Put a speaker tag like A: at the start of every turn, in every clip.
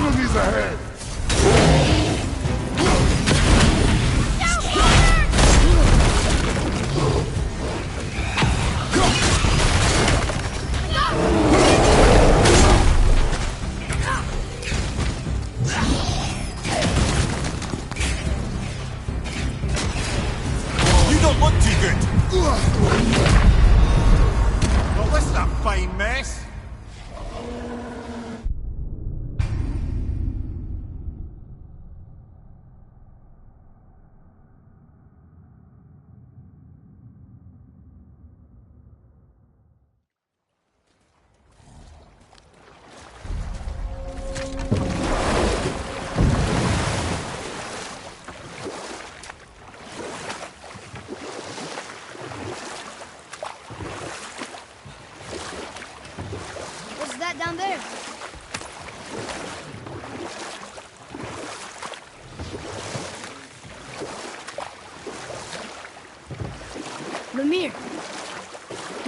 A: Enemies ahead!
B: You don't look too good. Well, this is a fine mess.
C: What's that down there? Lemire.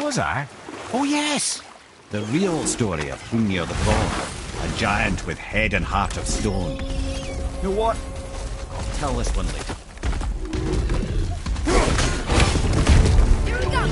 D: Was I? Oh, yes! The real story of Hrungnir the Broad, a giant with head and heart of stone. You know what? I'll tell this one later.
C: Here we go!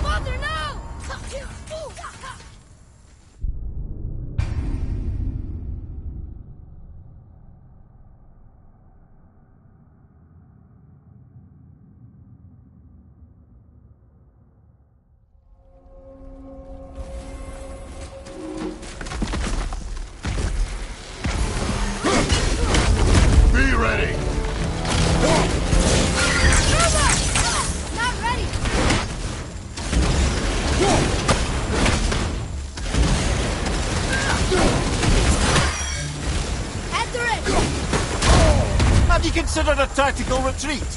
C: Mother, no!
A: Be ready!
C: Not ready! At the ready!
B: Have you considered a tactical retreat?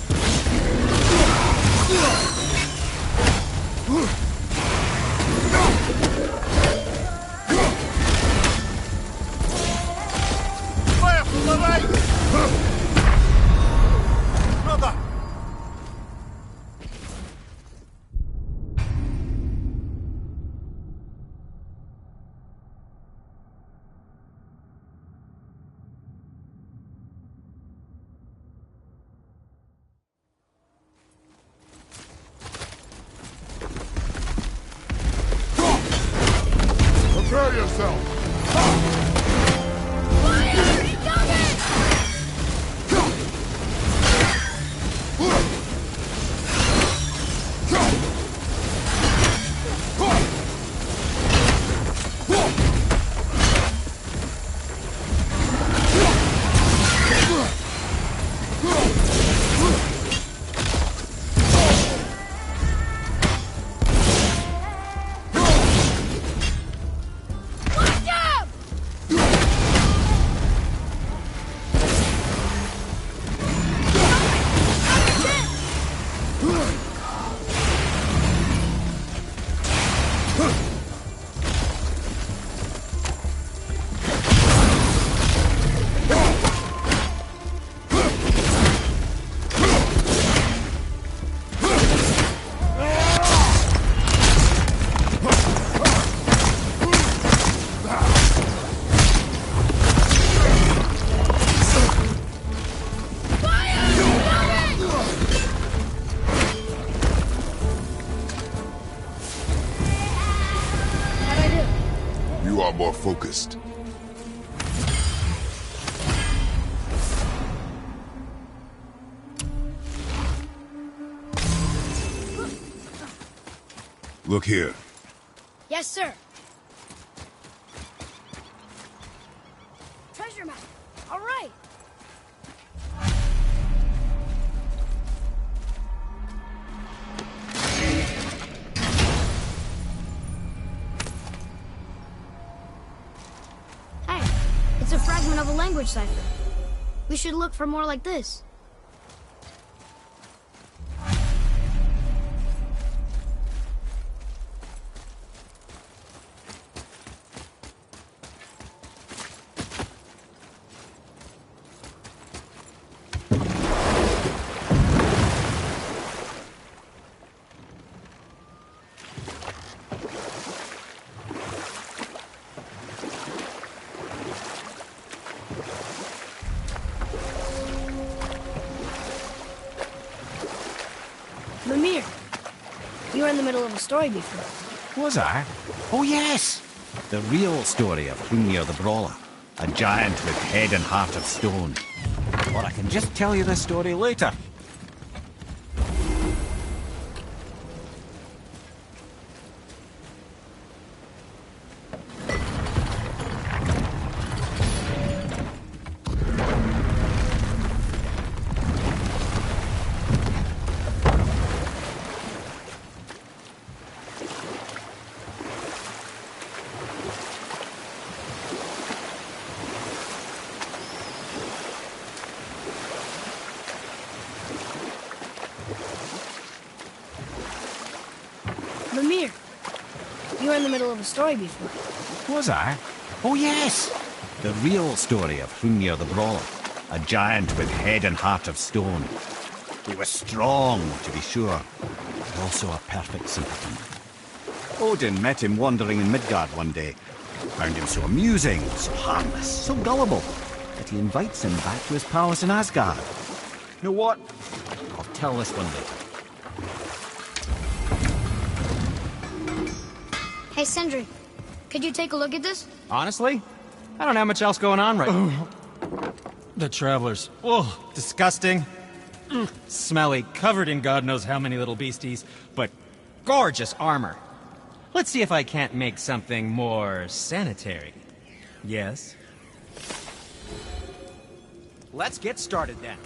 B: Fire from the right! Brother!
A: Prepare yourself!
C: Fire! Incoming! Watch out!
A: You are more focused. Look here.
C: Yes, sir. Treasure map. All right. fragment of a language cipher. We should look for more like this. Mimir, you were in the middle of a story before.
D: Was I? Oh, yes! The real story of Hrungnir the Brawler, a giant with head and heart of stone. Or I can just tell you the story later.
C: Mimir, you were in the middle of a story before.
D: Was I? Oh, yes! The real story of Hrungnir the Brawler, a giant with head and heart of stone. He was strong, to be sure, but also a perfect simpleton. Odin met him wandering in Midgard one day. Found him so amusing, so harmless, so gullible, that he invites him back to his palace in Asgard. You know what? I'll tell this one later.
C: Hey, Sindri, could you take a look at this?
E: Honestly, I don't have much else going on right now. The Travelers. Oh, disgusting. Smelly, covered in God knows how many little beasties, but gorgeous armor. Let's see if I can't make something more sanitary. Yes? Let's get started then.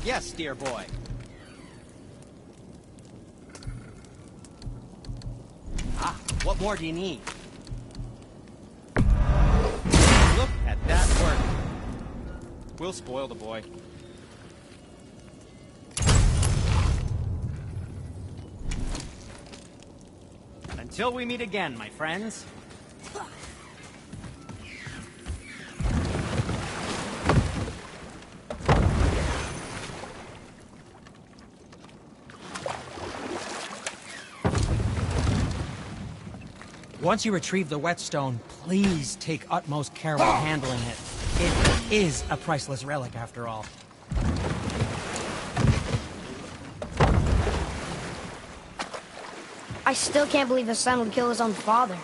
E: Yes, dear boy. Ah, what more do you need? Look at that work. We'll spoil the boy. Until we meet again, my friends. Once you retrieve the whetstone, please take utmost care while handling it. It is a priceless relic, after all.
C: I still can't believe his son would kill his own father.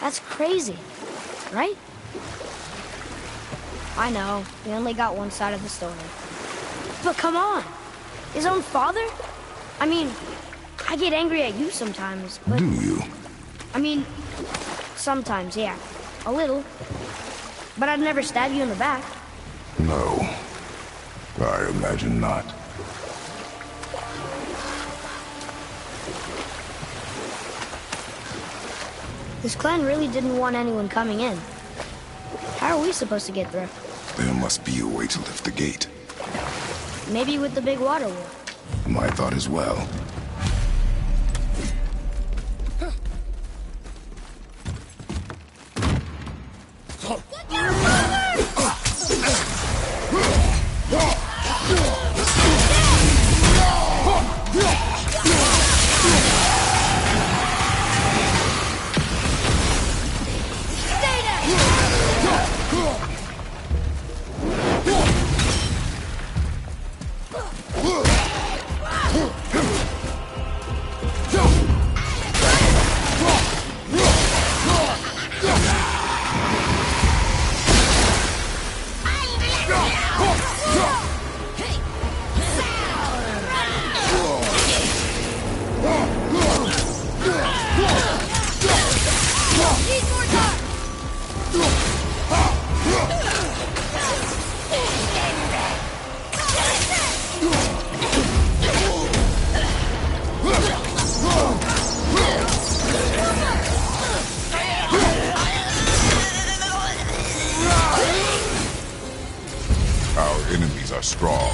C: That's crazy, right? I know, we only got one side of the story. But come on, his own father? I mean, I get angry at you sometimes, but...
A: Do you?
C: I mean, sometimes, yeah. A little. But I'd never stab you in the back.
A: No. I imagine not.
C: This clan really didn't want anyone coming in. How are we supposed to get through?
A: There must be a way to lift the gate.
C: Maybe with the big water wheel.
A: My thought as well. are strong.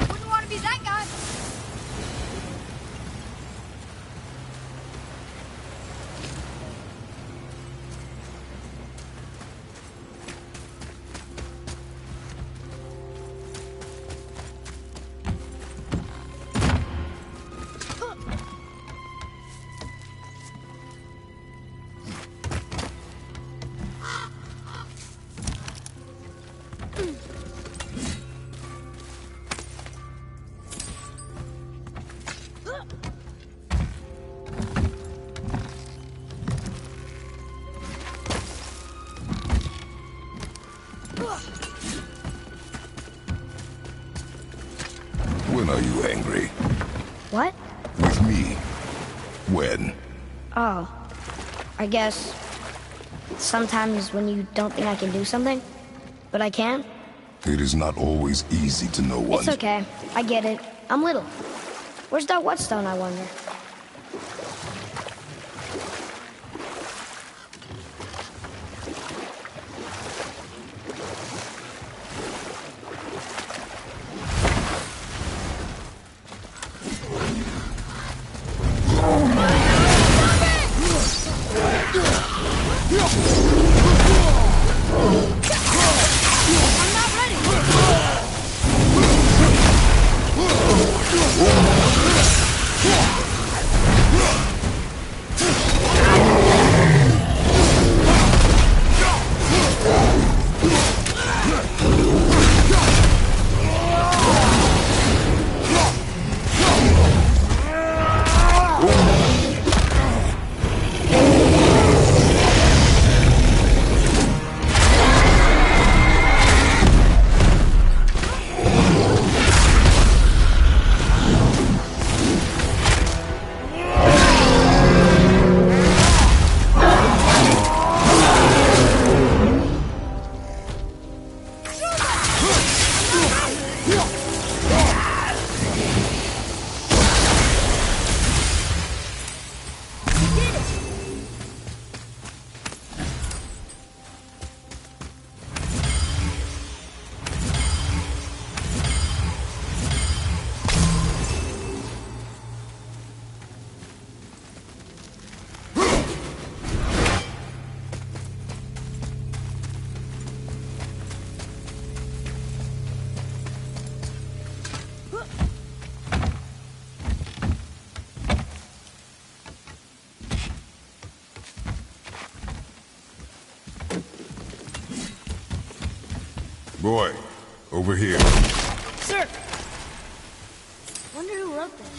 C: Wouldn't want to be that guy.
A: When are you angry?
C: What?
A: With me. When?
C: Oh, I guess sometimes when you don't think I can do something, but I can.
A: It is not always easy to know
C: It's
A: one's...
C: okay. I get it. I'm little. Where's that whetstone, I wonder? I'm not ready.
A: Boy, over here.
C: Sir! Wonder who wrote this.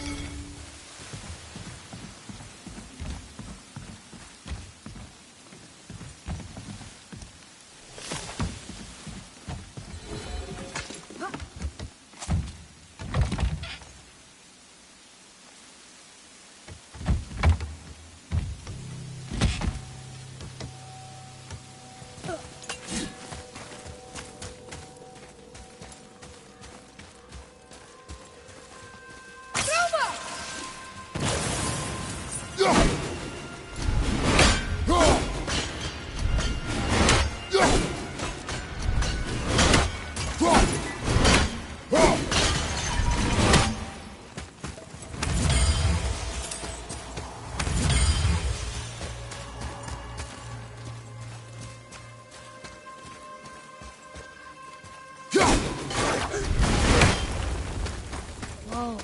C: Oh.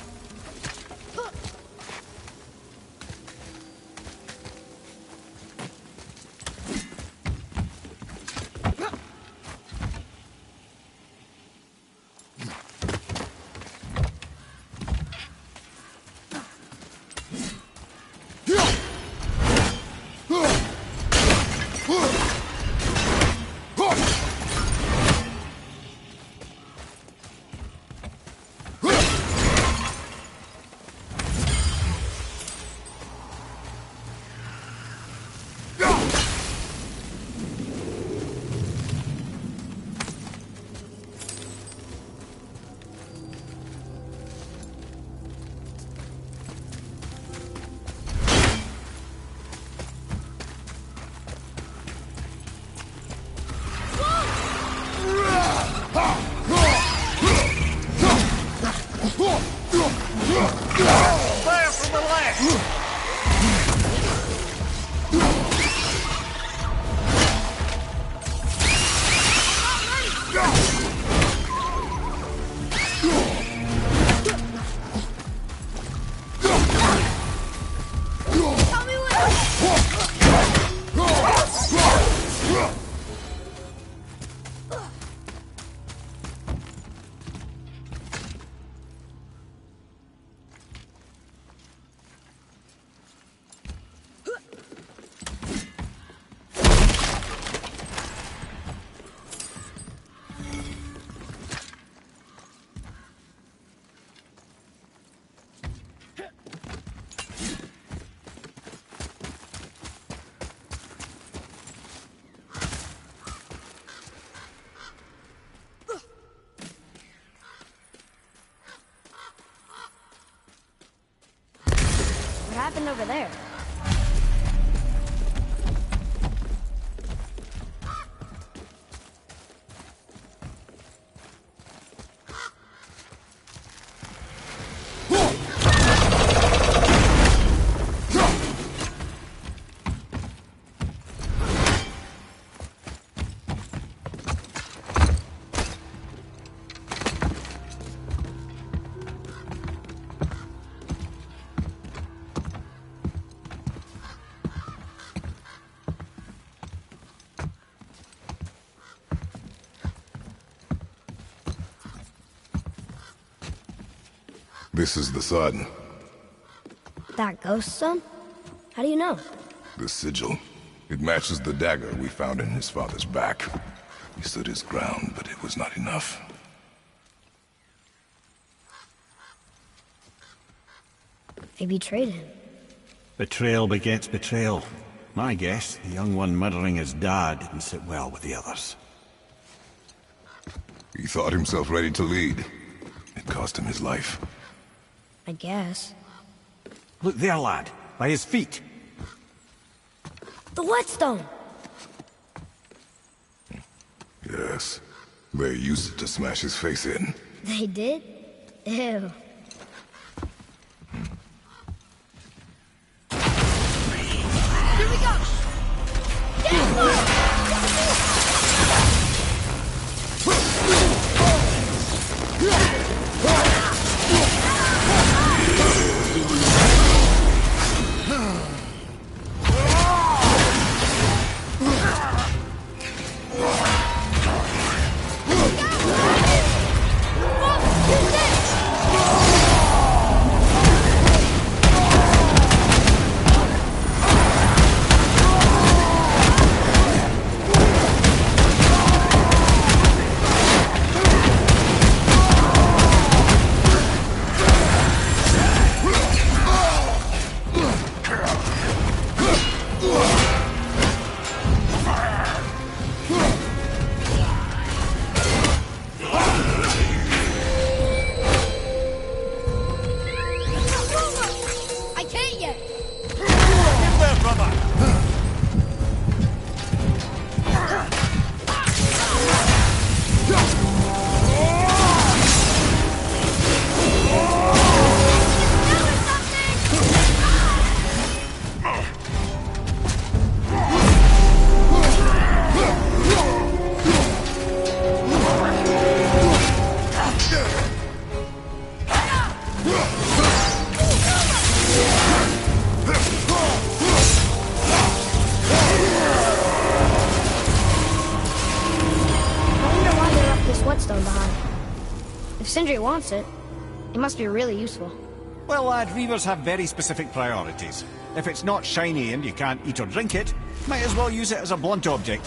B: Fire from the left!
C: Tell me what. What happened over there?
A: This is the sun.
C: That ghost son? How do you know?
A: The sigil. It matches the dagger we found in his father's back. He stood his ground, but it was not enough.
C: They betrayed him.
D: Betrayal begets betrayal. My guess, the young one murdering his dad didn't sit well with the others.
A: He thought himself ready to lead. It cost him his life.
C: I guess.
D: Look there, lad. By his feet.
C: The whetstone!
A: Yes. They used it to smash his face in.
C: They did? Ew. Here we go! bloodstone behind. If Sindri wants it, it must be really useful.
D: Well, lad, reavers have very specific priorities. If it's not shiny and you can't eat or drink it, might as well use it as a blunt object.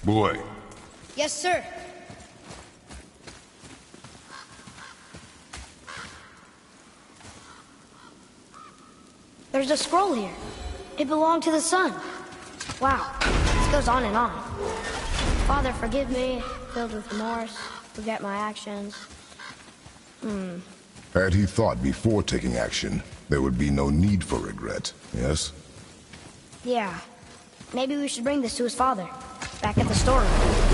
A: Boy,
C: Yes, sir. There's a scroll here. It belonged to the sun. Wow, this goes on and on. Father, forgive me, filled with remorse, forget my actions.
A: had he thought before taking action, there would be no need for regret, yes?
C: Yeah, maybe we should bring this to his father, back at the storeroom.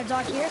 C: wanna dock here?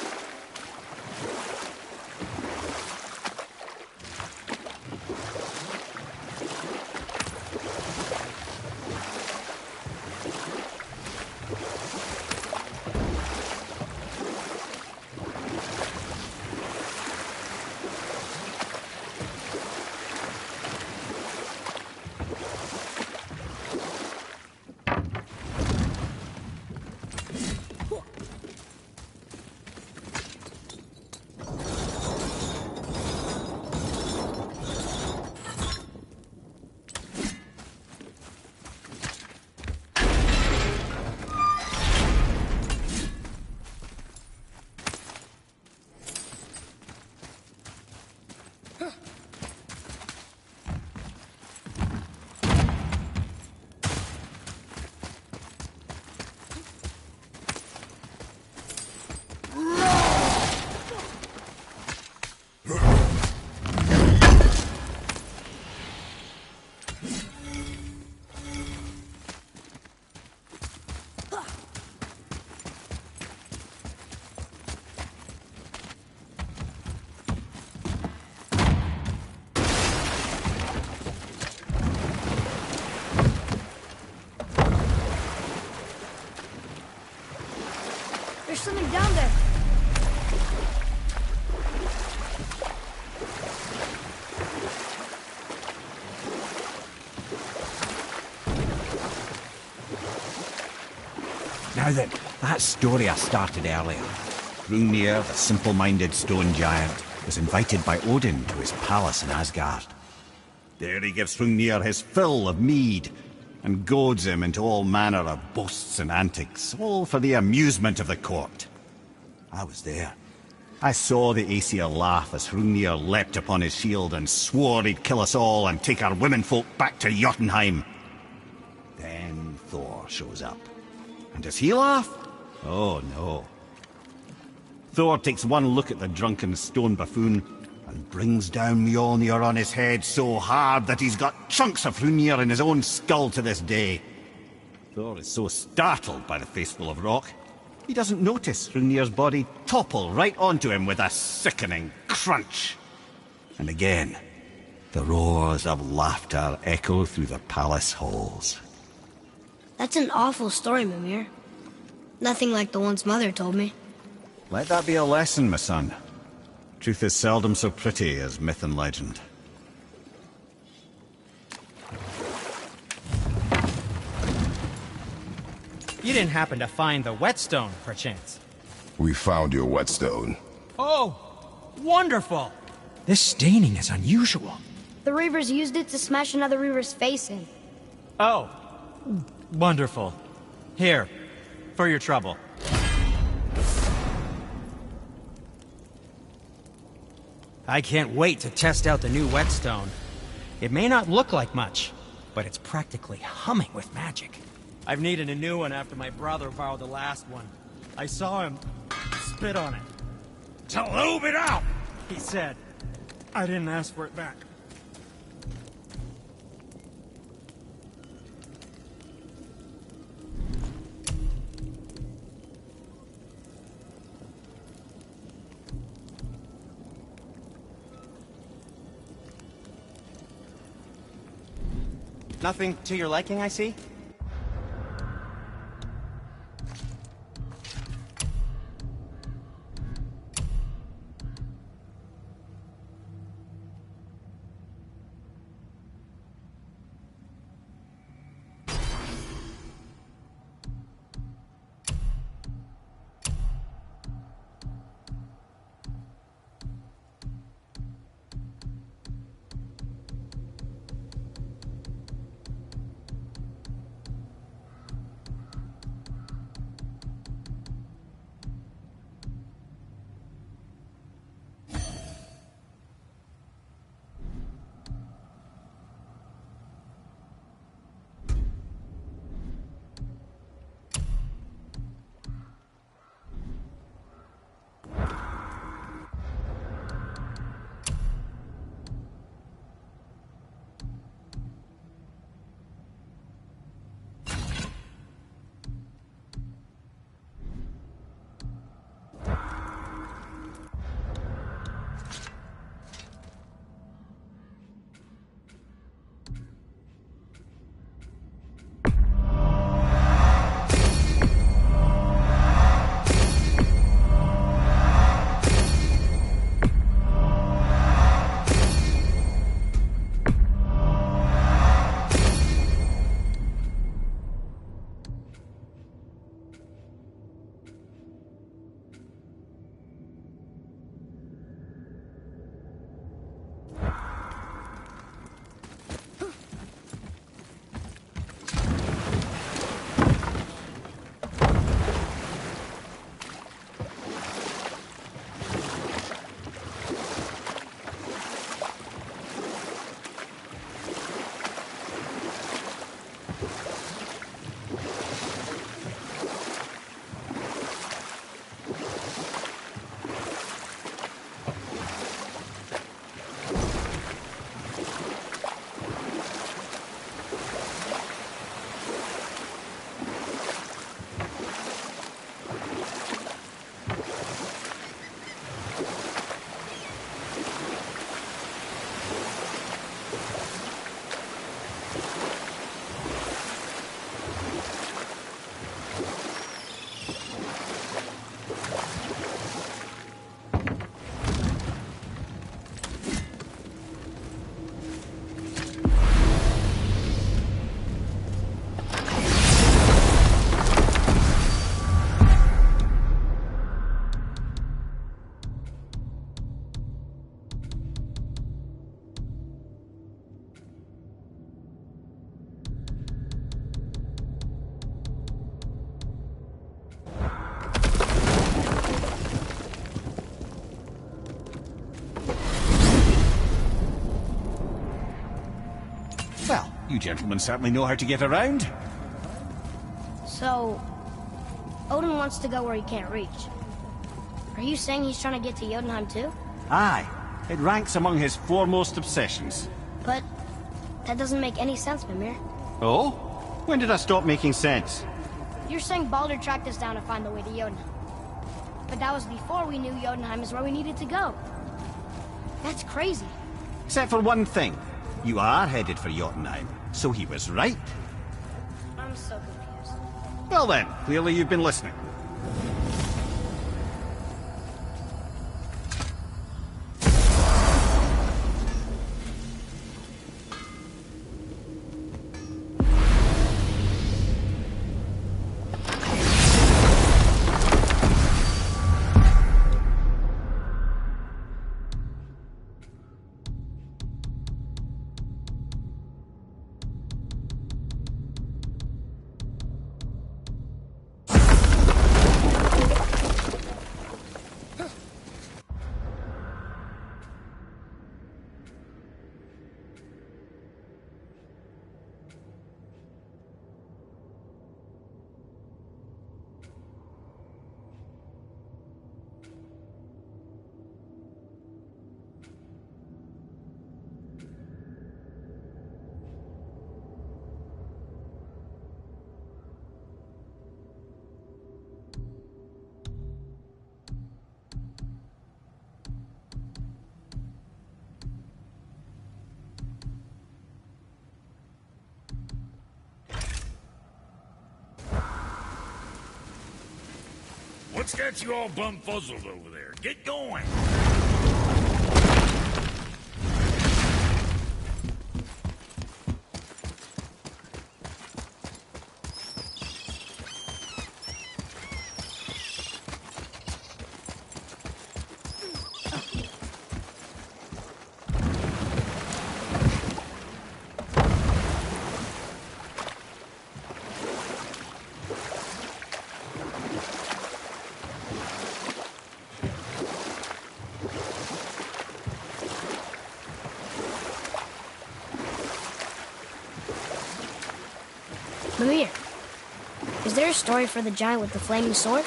C: There's something down there.
D: Now then, that story I started earlier. Hrungnir, the simple-minded stone giant, was invited by Odin to his palace in Asgard. There he gives Hrungnir his fill of mead, and goads him into all manner of boasts and antics, all for the amusement of the court. I was there. I saw the Aesir laugh as Hrungnir leapt upon his shield and swore he'd kill us all and take our womenfolk back to Jotunheim. Then Thor shows up. And does he laugh? Oh no. Thor takes one look at the drunken stone buffoon and brings down Mjolnir on his head so hard that he's got chunks of Hrungnir in his own skull to this day. Thor is so startled by the face full of rock, he doesn't notice Hrungnir's body topple right onto him with a sickening crunch. And again, the roars of laughter echo through the palace halls.
C: That's an awful story, Mimir. Nothing like the ones Mother told me.
D: Let that be a lesson, my son. Truth is seldom so pretty as myth and legend.
E: You didn't happen to find the whetstone, perchance?
A: We found your whetstone.
E: Oh, wonderful! This staining is unusual.
C: The Reavers used it to smash another Reaver's face in.
E: Oh, wonderful. Here, for your trouble. I can't wait to test out the new whetstone. It may not look like much, but it's practically humming with magic. I've needed a new one after my brother borrowed the last one. I saw him spit on it. "To lube it out," he said. I didn't ask for it back. Nothing to your liking, I see?
D: You gentlemen certainly know how to get around.
C: So, Odin wants to go where he can't reach. Are you saying he's trying to get to Jotunheim too?
D: Aye, it ranks among his foremost obsessions.
C: But that doesn't make any sense, Mimir.
D: Oh? When did I stop making sense?
C: You're saying Baldur tracked us down to find the way to Jotunheim. But that was before we knew Jotunheim is where we needed to go. That's crazy.
D: Except for one thing. You are headed for Jotunheim, so he was right.
C: I'm so confused.
D: Well then, clearly you've been listening.
F: What's got you all bum-fuzzled over there? Get going!
C: Mimir, is there a story for the giant with the flaming sword?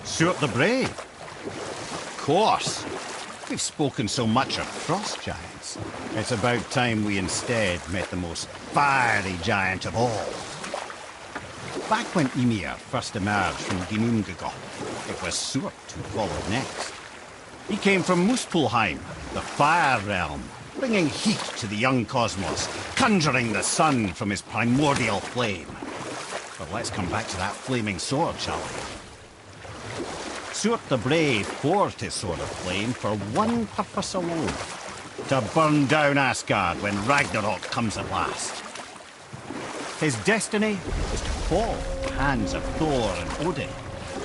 D: Surt the Brave. Of course. We've spoken so much of frost giants. It's about time we instead met the most fiery giant of all. Back when Ymir first emerged from Ginnungagap, it was Surt who followed next. He came from Muspelheim, the fire realm, bringing heat to the young cosmos, conjuring the sun from his primordial flame. But let's come back to that flaming sword, shall we? Surt the Brave forged his sword of flame for one purpose alone: to burn down Asgard when Ragnarok comes at last. His destiny is to fall at the hands of Thor and Odin,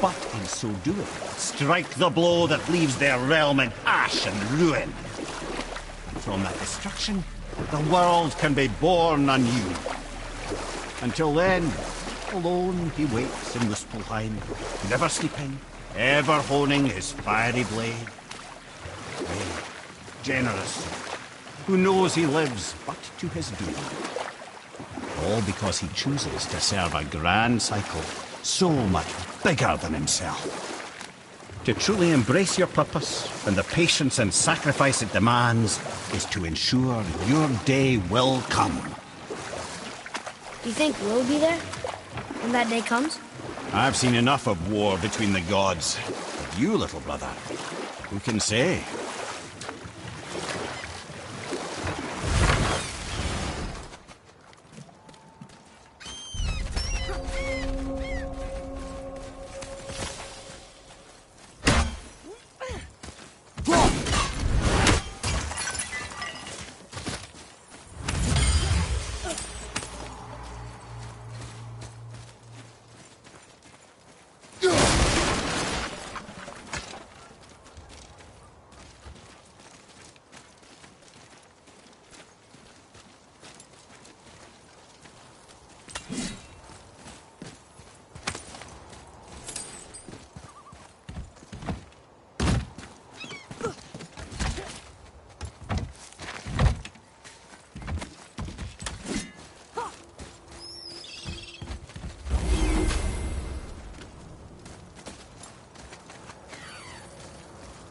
D: but in so doing, strike the blow that leaves their realm in ash and ruin. And from that destruction, the world can be born anew. Until then, alone he waits in Muspelheim, never sleeping, ever honing his fiery blade. Brave, generous, who knows he lives but to his doom. All because he chooses to serve a grand cycle so much bigger than himself. To truly embrace your purpose and the patience and sacrifice it demands is to ensure your day will come.
C: Do you think we'll be there when that day comes?
D: I've seen enough of war between the gods. But you, little brother, who can say?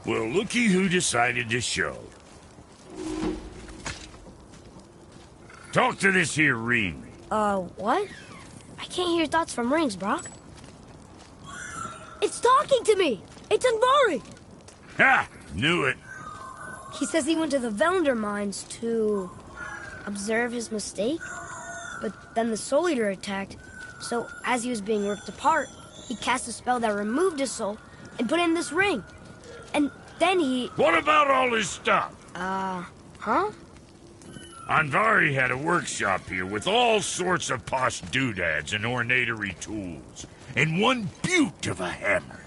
F: Well, looky who decided to show. Talk to this here ring.
C: What? I can't hear thoughts from rings, Brock. It's talking to me! It's Andvari!
F: Ha! Knew it.
C: He says he went to the Velander mines to observe his mistake, but then the Soul Eater attacked, so as he was being ripped apart, he cast a spell that removed his soul and put it in this ring. And then he...
F: What about all his stuff?
C: Huh?
F: Andvari had a workshop here with all sorts of posh doodads and ornatery tools, and one beaut of a hammer.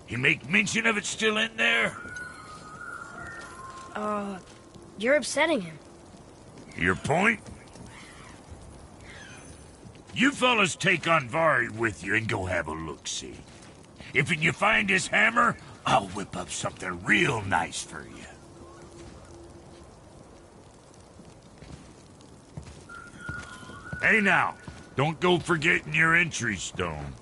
F: You make mention of it still in there?
C: You're upsetting him.
F: Your point? You fellas take Andvari with you and go have a look-see. If you find his hammer, I'll whip up something real nice for you. Hey now, don't go forgetting your entry stone.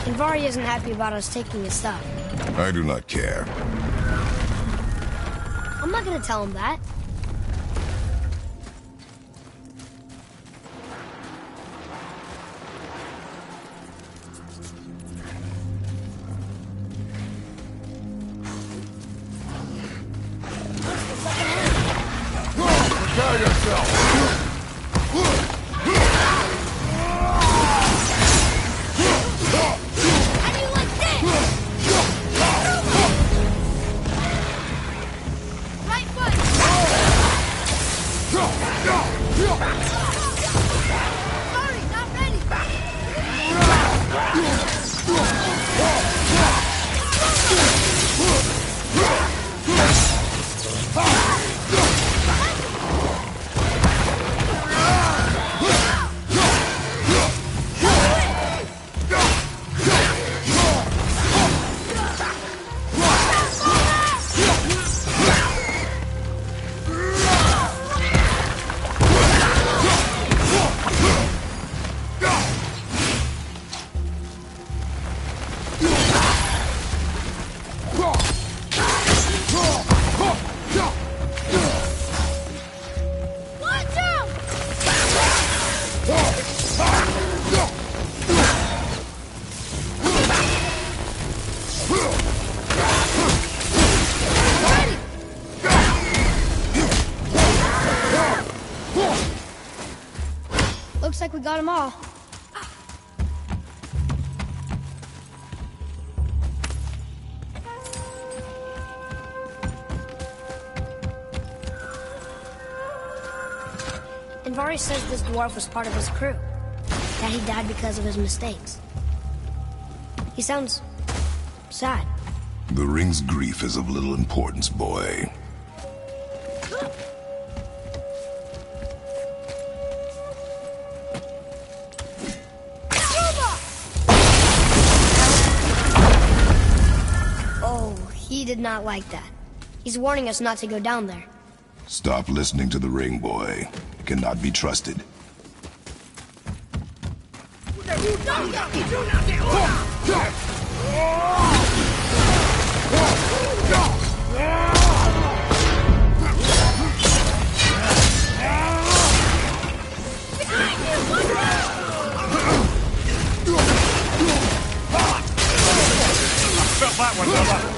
C: Andvari isn't happy about us taking his stuff.
A: I do not care.
C: I'm not gonna tell him that.
A: Prepare yourself!
C: Looks like we got them all. Andvari says this dwarf was part of his crew, that he died because of his mistakes. He sounds sad.
A: The ring's grief is of little importance, boy.
C: Oh, he did not like that. He's warning us not to go down there.
A: Stop listening to the ring, boy. It cannot be trusted.
F: Felt that one, fella.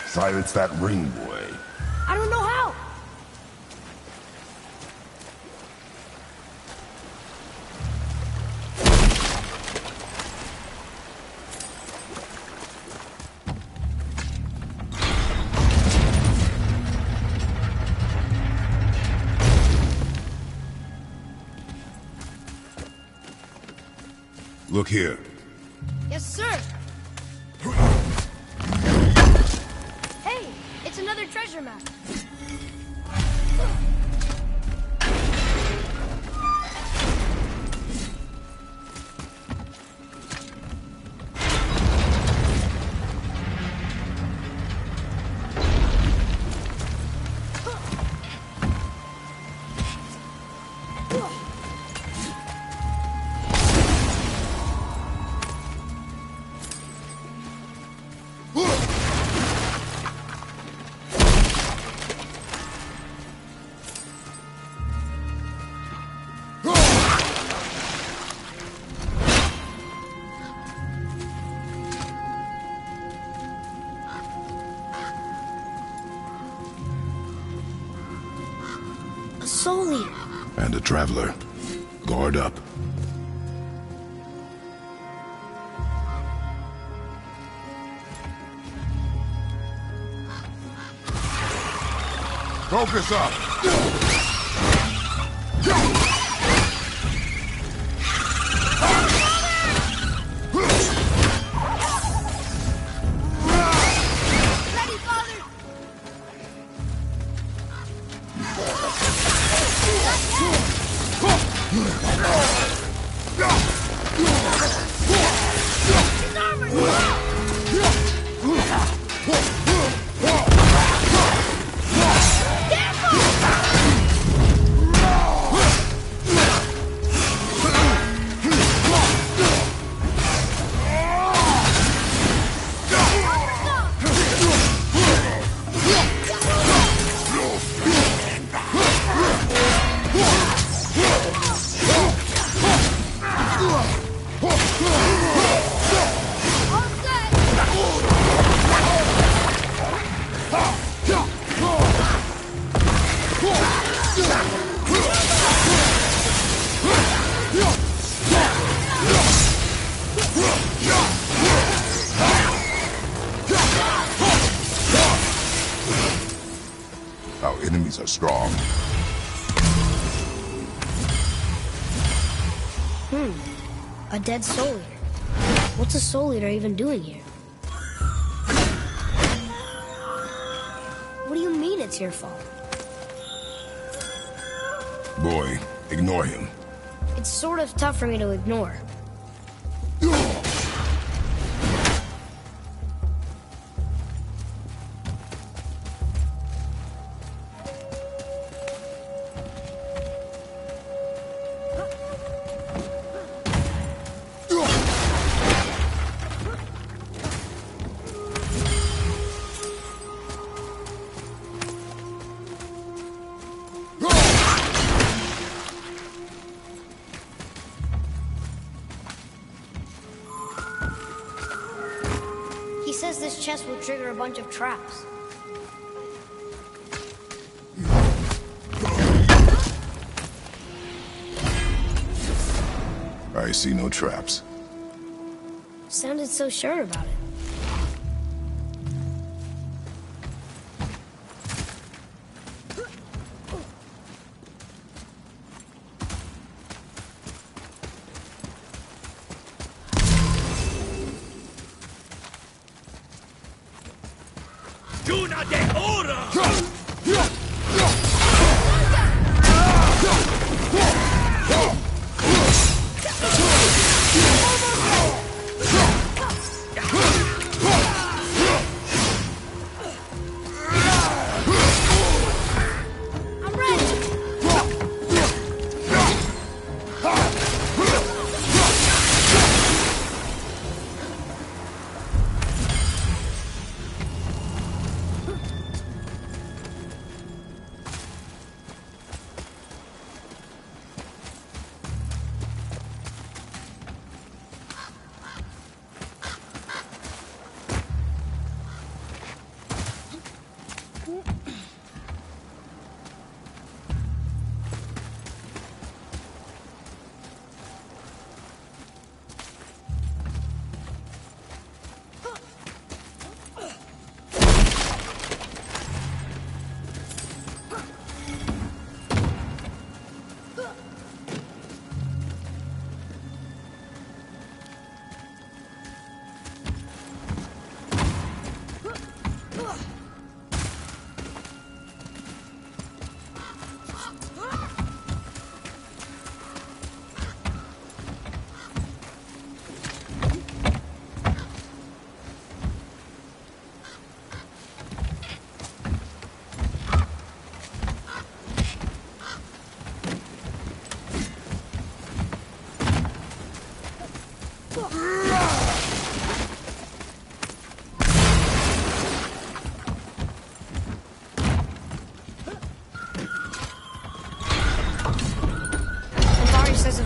A: Silence that ring, boy.
C: I don't know how.
A: Look here.
C: Yes, sir. Hey, it's another treasure map. Soul Eater.
A: And a traveler. Guard up. Focus up!
C: Ready, Father! His armor!
A: Our enemies are strong.
C: A dead Soul Eater. What's a Soul Eater even doing here? What do you mean it's your fault?
A: Boy, ignore him.
C: It's sort of tough for me to ignore. He says this chest will trigger a bunch of traps.
A: I see no traps.
C: Sounded so sure about it.
F: Duna de ora!
C: I'm ready!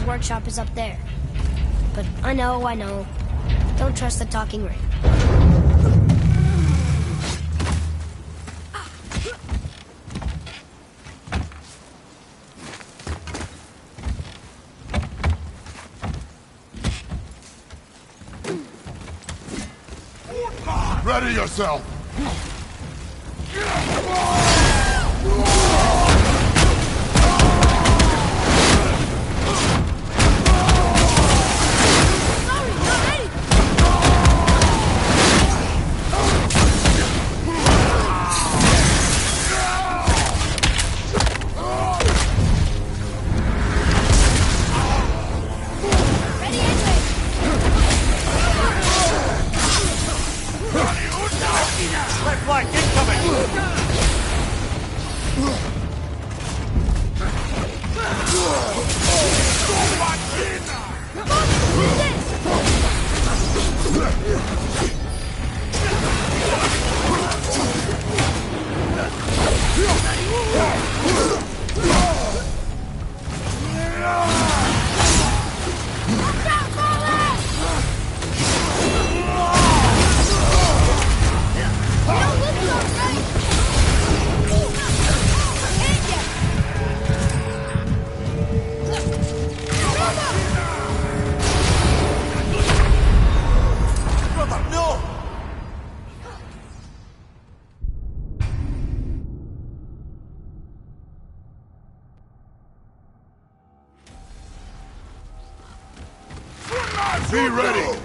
C: father's workshop is up there. But I know. Don't trust the talking ring.
A: Ready yourself!
B: Red flag incoming!
A: Be ready!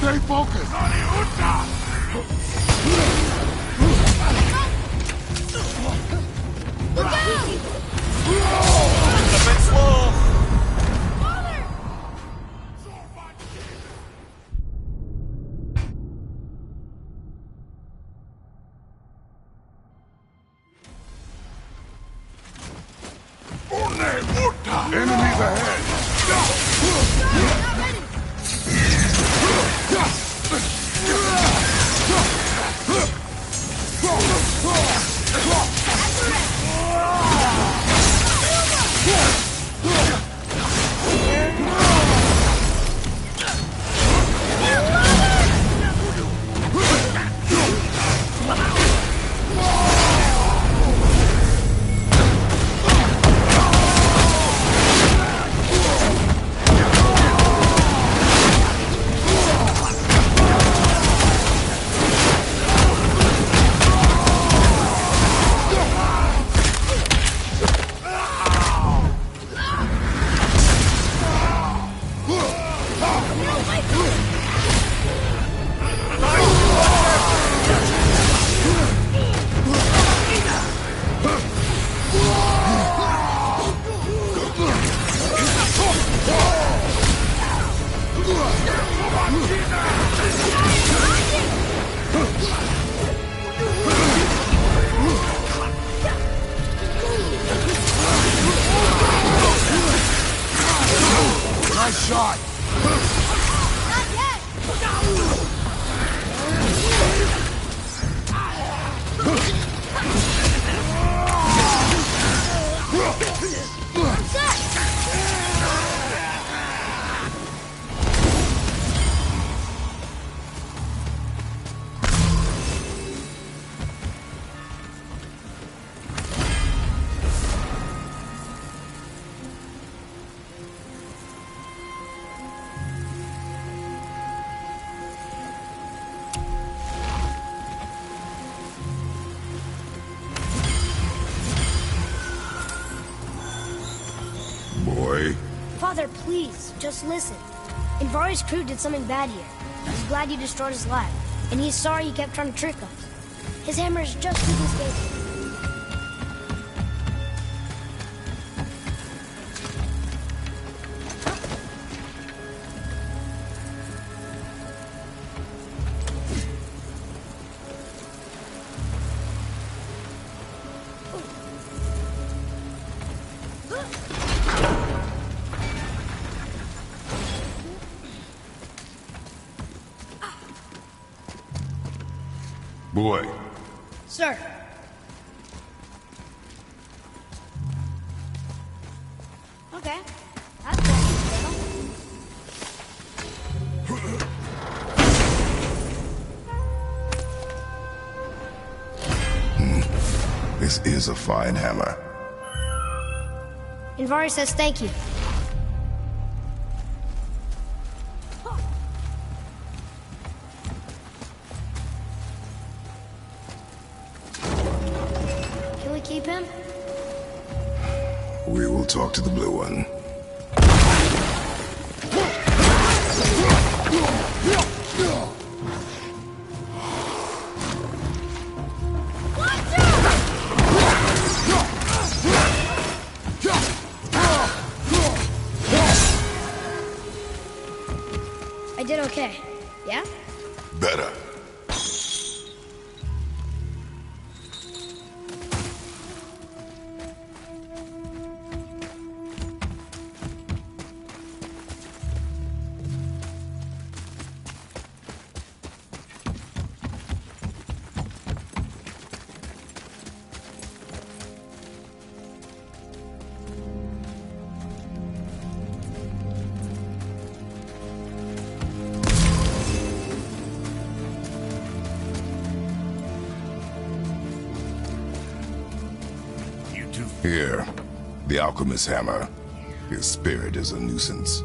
A: Stay focused!
B: It's a bit slow!
A: Enemies ahead!
C: Father, please, just listen. Invari's crew did something bad here. He's glad you destroyed his lab, and he's sorry you kept trying to trick us. His hammer is just as escaping.
A: Boy,
C: Sir. Okay. That's good.
A: this is a fine hammer.
C: Invari says thank you. Can we keep him?
A: We will talk to the blue one.
C: I did okay. Yeah?
A: Better. Here, the alchemist's hammer. His spirit is a nuisance.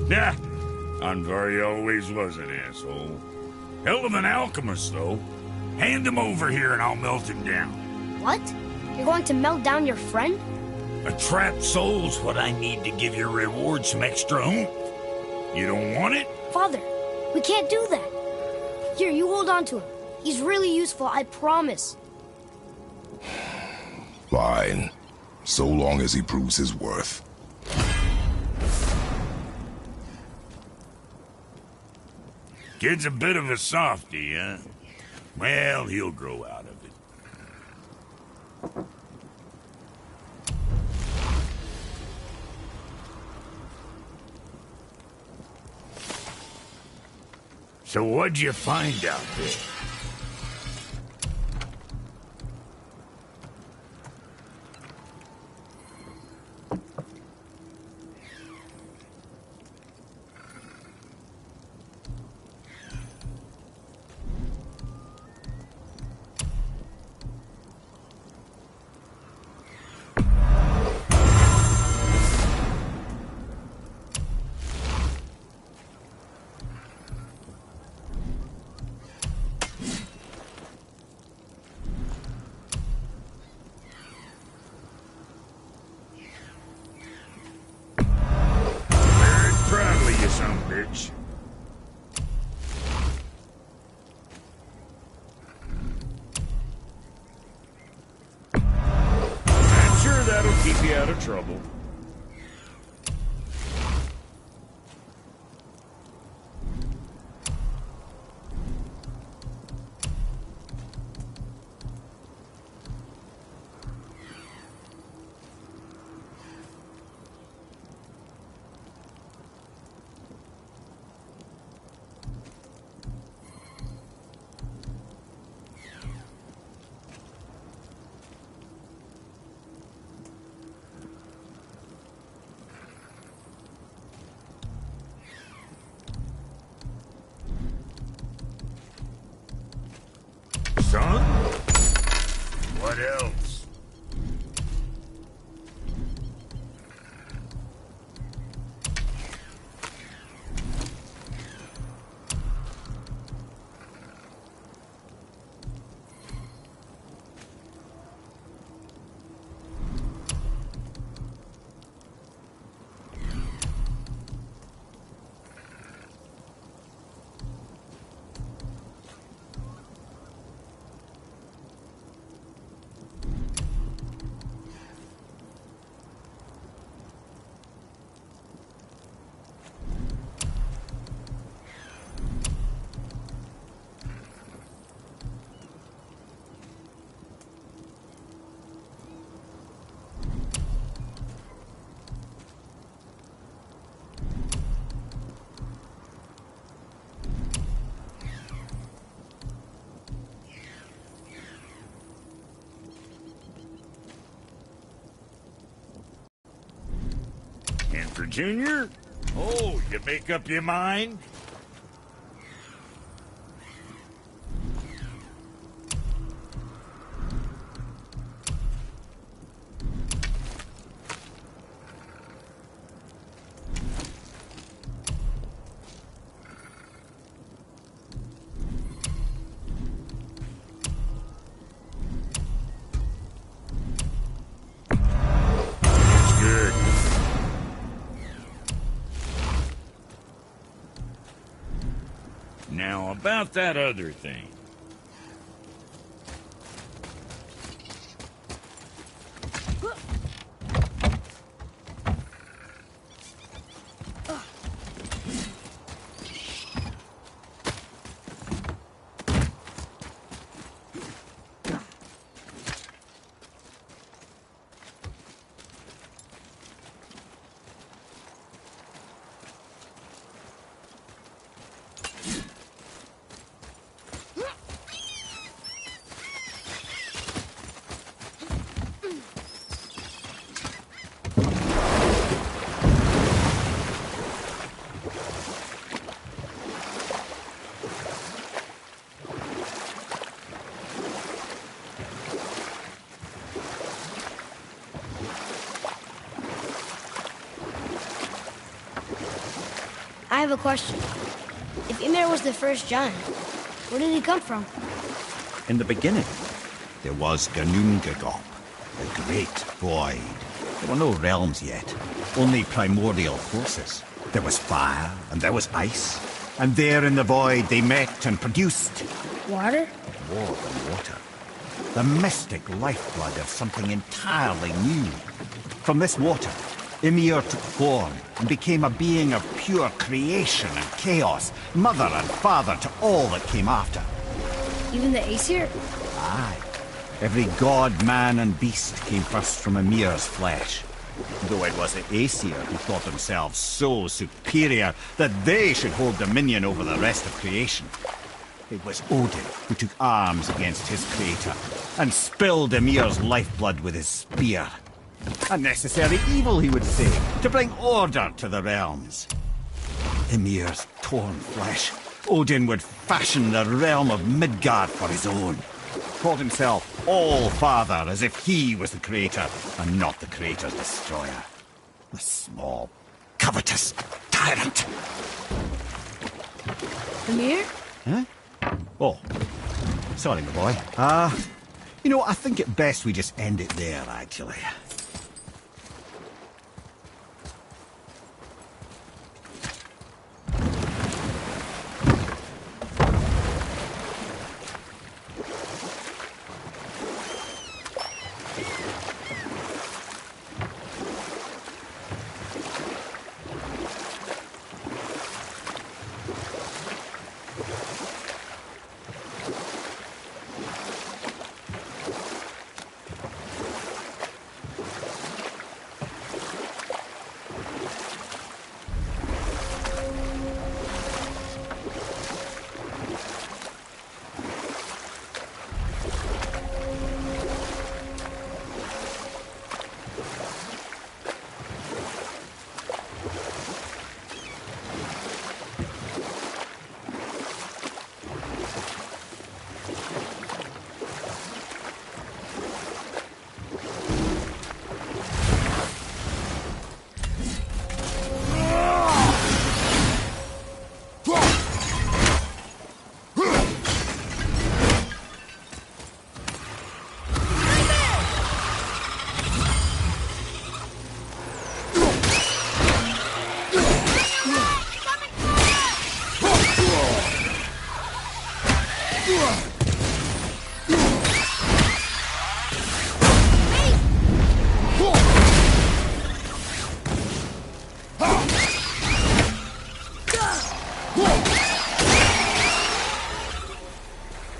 F: Yeah, Andvari always was an asshole. Hell of an alchemist, though. Hand him over here and I'll melt him down.
C: What? You're going to melt down your friend?
F: A trapped soul's what I need to give your reward some extra oomph. You don't want it?
C: Father, we can't do that. Here, you hold on to him. He's really useful, I promise.
A: Fine. So long as he proves his worth.
F: Kid's a bit of a softie, huh? Well, he'll grow out of it. So what'd you find out there? Bitch. I'm sure that'll keep you out of trouble. Son? What else? Walker Jr.? Oh, you make up your mind? Good. Now, about that other thing.
C: I have a question. If Ymir was the first giant, where did he come from?
D: In the beginning, there was Ginnungagap, the Great Void. There were no realms yet, only primordial forces. There was fire, and there was ice. And there in the void they met and produced
C: Water?
D: more than water. The mystic lifeblood of something entirely new. From this water, Ymir took form and became a being of pure creation and chaos, mother and father to all that came after.
C: Even the Aesir?
D: Aye. Every god, man, and beast came first from Ymir's flesh. Though it was the Aesir who thought themselves so superior that they should hold dominion over the rest of creation. It was Odin who took arms against his creator and spilled Ymir's lifeblood with his spear. A necessary evil, he would say, to bring order to the realms. Ymir's torn flesh, Odin would fashion the realm of Midgard for his own. Called himself All-Father, as if he was the creator and not the creator's destroyer. The small, covetous tyrant.
C: Ymir?
D: Huh? Oh, sorry, my boy. I think it best we just end it there, actually.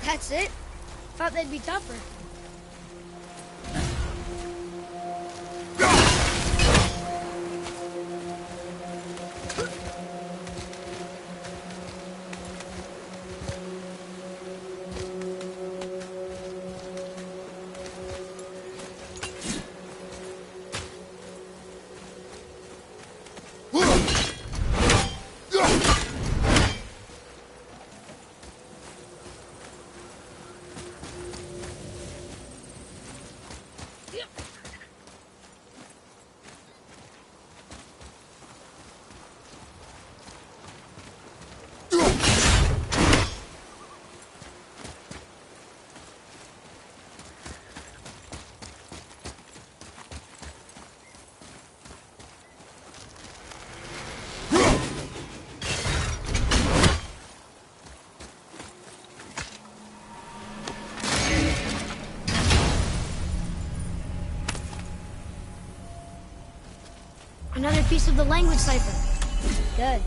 C: That's it? Thought they'd be tougher. Another piece of the language cipher. Good.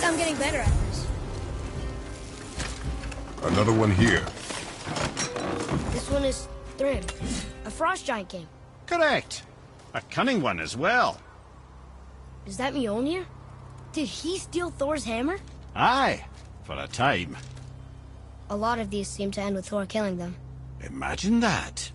C: I'm getting better at this.
A: Another one here.
C: This one is Thrym, a frost giant king.
D: Correct. A cunning one as well.
C: Is that Mjolnir? Did he steal Thor's hammer?
D: Aye, for a time.
C: A lot of these seem to end with Thor killing them.
D: Imagine that.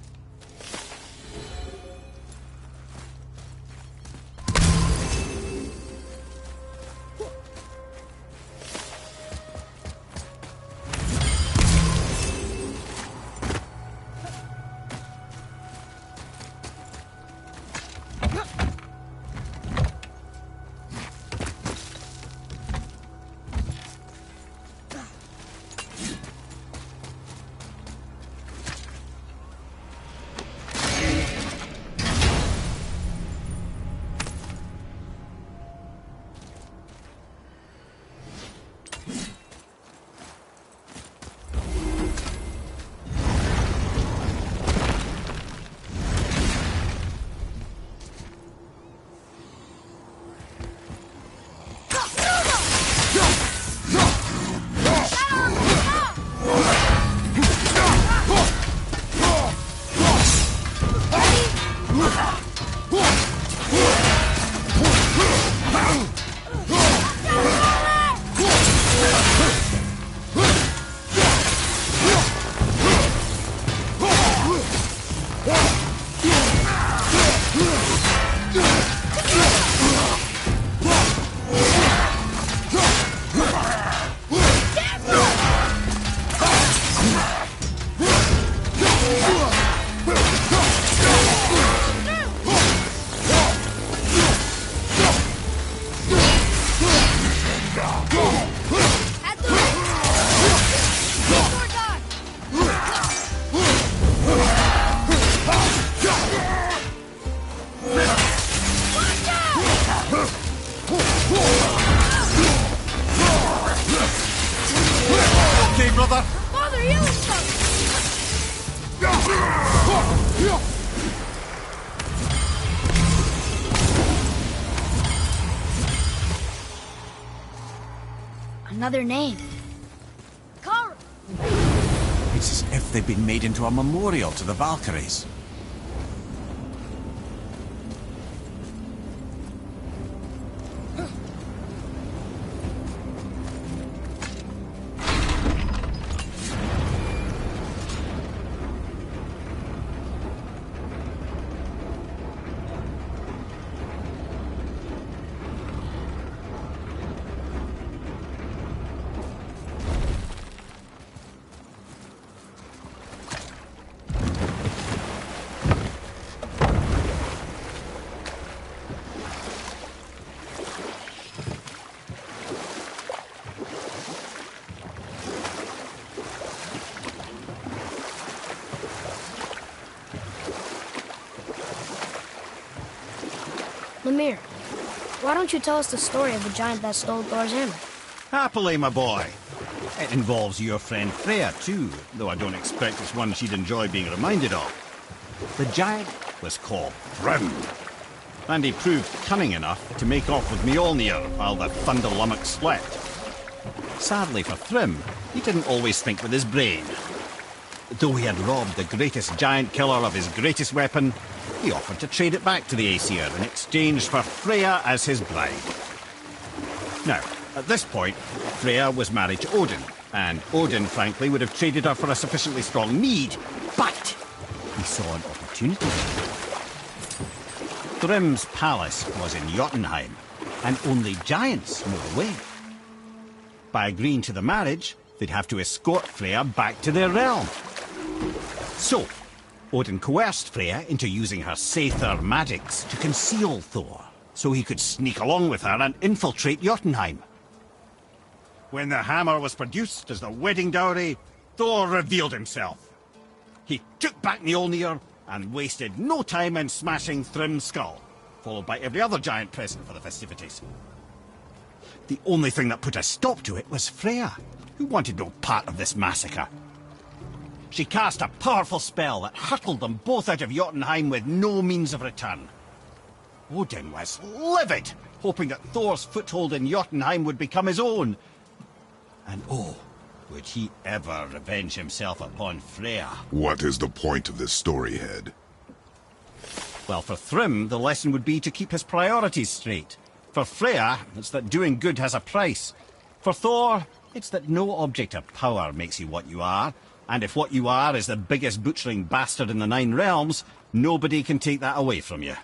B: Okay, brother.
C: Father, heal himself! Another name. Kara!
D: It's as if they've been made into a memorial to the Valkyries.
C: Lemire, why don't you tell us the story of the giant that stole Thor's hammer?
D: Happily, my boy. It involves your friend Freya, too, though I don't expect it's one she'd enjoy being reminded of. The giant was called Thrym, and he proved cunning enough to make off with Mjolnir while the Thunder Lummox slept. Sadly for Thrym, he didn't always think with his brain. Though he had robbed the greatest giant killer of his greatest weapon, he offered to trade it back to the Aesir in exchange for Freya as his bride. Now, at this point, Freya was married to Odin, and Odin, frankly, would have traded her for a sufficiently strong need, but he saw an opportunity. Thrym's palace was in Jotunheim, and only giants moved away. By agreeing to the marriage, they'd have to escort Freya back to their realm. So, Odin coerced Freya into using her Seithar magics to conceal Thor, so he could sneak along with her and infiltrate Jotunheim. When the hammer was produced as the wedding dowry, Thor revealed himself. He took back Mjolnir and wasted no time in smashing Thrym's skull, followed by every other giant present for the festivities. The only thing that put a stop to it was Freya, who wanted no part of this massacre. She cast a powerful spell that hurtled them both out of Jotunheim with no means of return. Odin was livid, hoping that Thor's foothold in Jotunheim would become his own. And oh, would he ever revenge himself upon Freya?
A: What is the point of this story, Head?
D: Well, for Thrym, the lesson would be to keep his priorities straight. For Freya, it's that doing good has a price. For Thor, it's that no object of power makes you what you are, And if what you are is the biggest butchering bastard in the Nine Realms, nobody can take that away from you.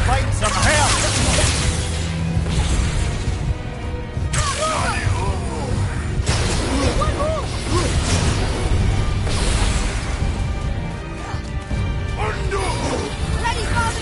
B: Fight some hell!
C: Ready, Father!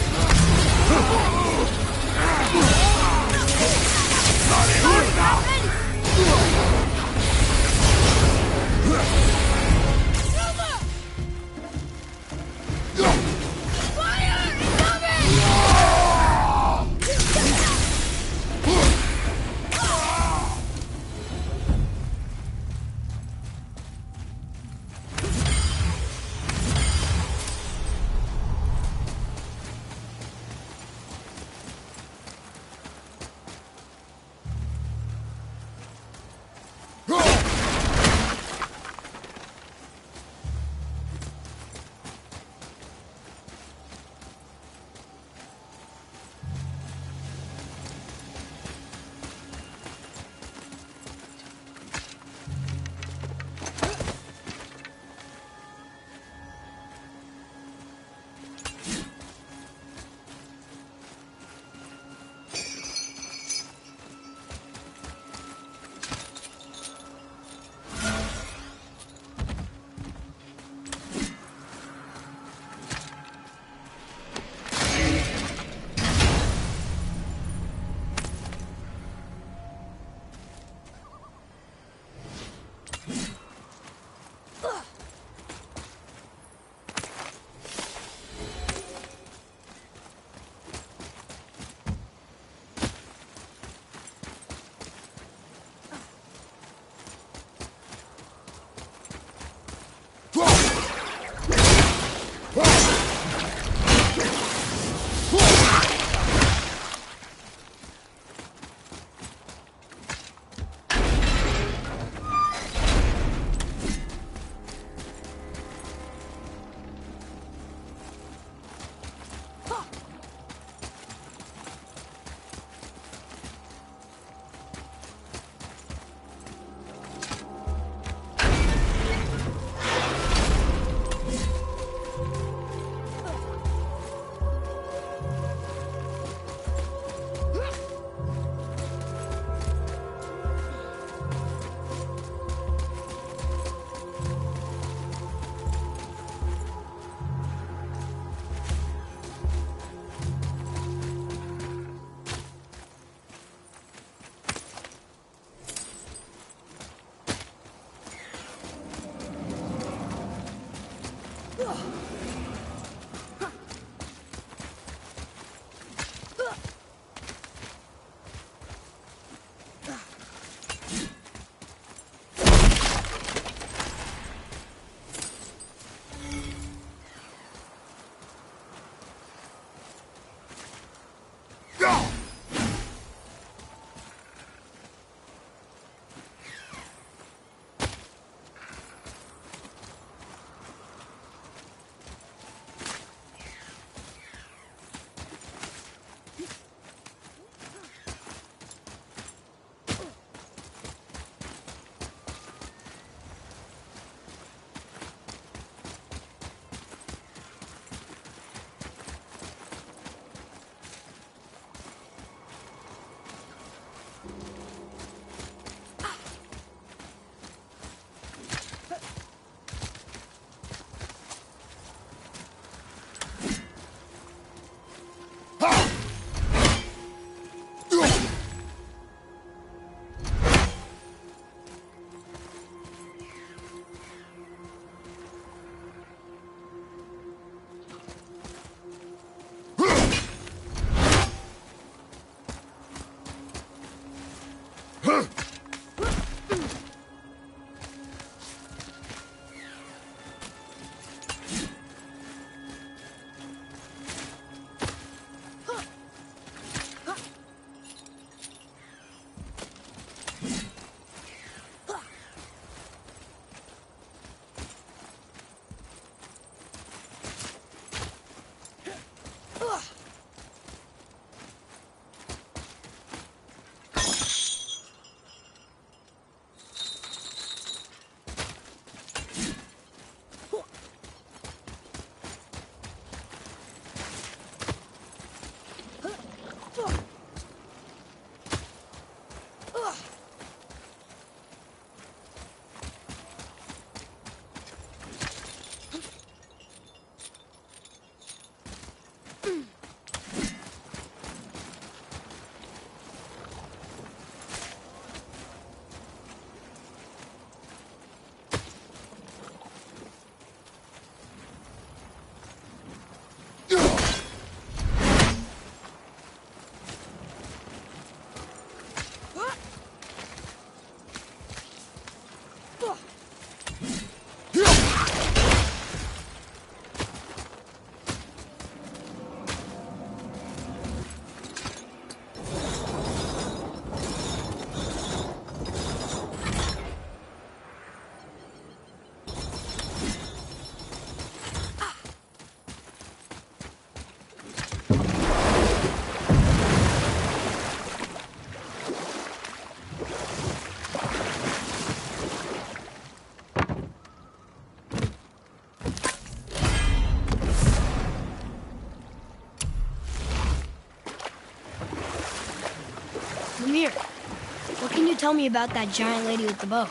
C: Mimir, what can you tell me about that giant lady with the bow?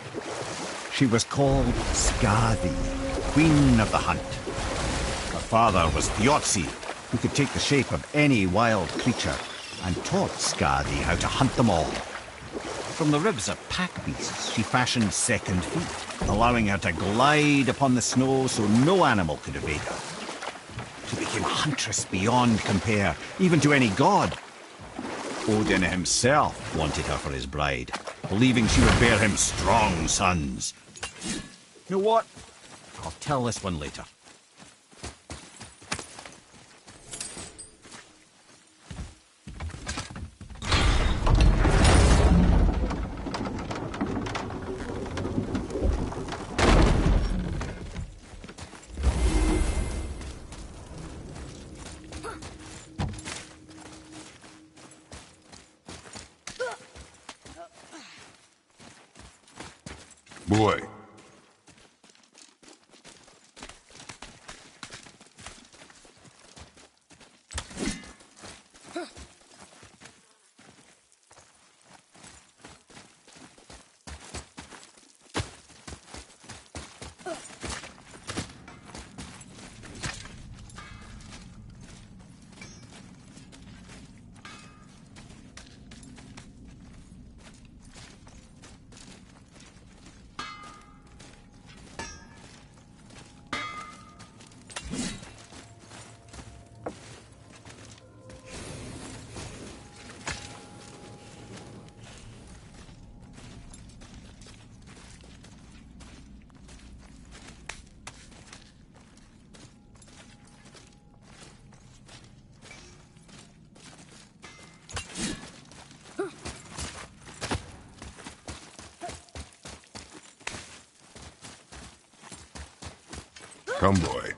D: She was called Skadi, Queen of the Hunt. Her father was Thiazi, who could take the shape of any wild creature, and taught Skadi how to hunt them all. From the ribs of pack beasts, she fashioned second feet, allowing her to glide upon the snow so no animal could evade her. She became a huntress beyond compare, even to any god. Odin himself wanted her for his bride, believing she would bear him strong sons. You know what? I'll tell this one later.
A: Boy. Come, boy.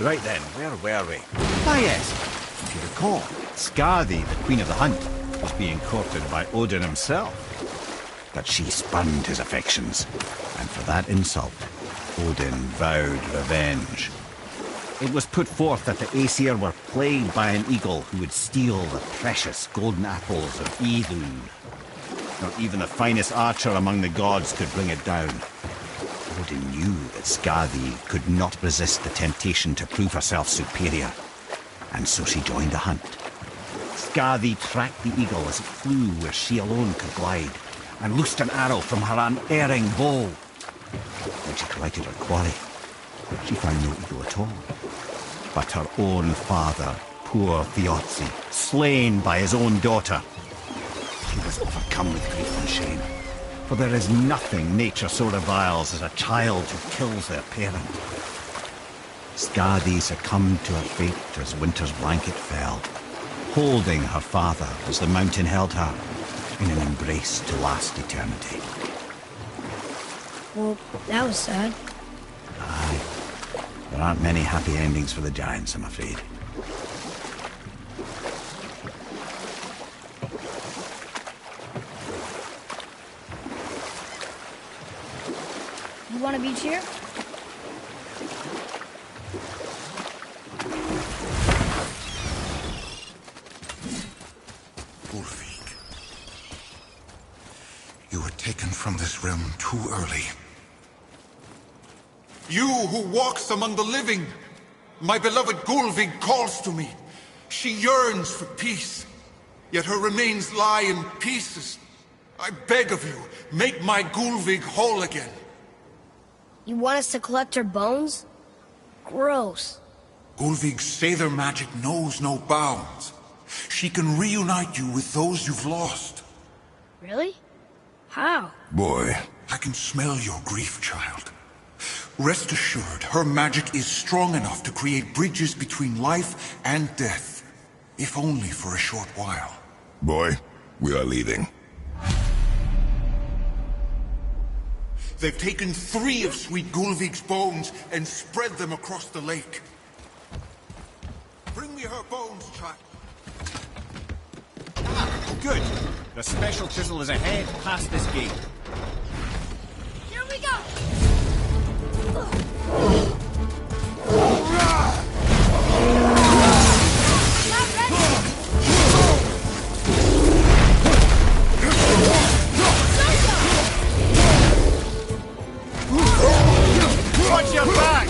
D: Right then, where were we? Ah yes, if you recall, Skadi, the Queen of the Hunt, was being courted by Odin himself. But she spurned his affections, and for that insult, Odin vowed revenge. It was put forth that the Aesir were plagued by an eagle who would steal the precious golden apples of Idun. Not even the finest archer among the gods could bring it down. Odin knew that Skadi could not resist the temptation to prove herself superior, and so she joined the hunt. Skadi tracked the eagle as it flew where she alone could glide, and loosed an arrow from her unerring bow. When she collected her quarry, she found no eagle at all, but her own father, poor Thiazi, slain by his own daughter. She was overcome with grief and shame, for there is nothing nature so reviles as a child who kills their parent. Skadi succumbed to her fate as winter's blanket fell, holding her father as the mountain held her in an embrace to last eternity.
C: Well, that was sad.
D: Aye. There aren't many happy endings for the giants, I'm afraid.
C: You want a beach here?
G: Ulfik, you were taken from this realm too early. You who walks among the living, my beloved Gulvig calls to me. She yearns for peace, yet her remains lie in pieces. I beg of you, make my Gulvig whole again.
C: You want us to collect her bones? Gross.
G: Gulvig's Seidr magic knows no bounds. She can reunite you with those you've lost.
C: Really? How?
A: Boy.
G: I can smell your grief, child. Rest assured, her magic is strong enough to create bridges between life and death, if only for a short while.
A: Boy, we are leaving.
G: They've taken 3 of Sweet Gulvig's bones and spread them across the lake. Bring me her bones, child.
D: Ah, good. The special chisel is ahead, past this gate.
C: Here we go!
B: Watch your back!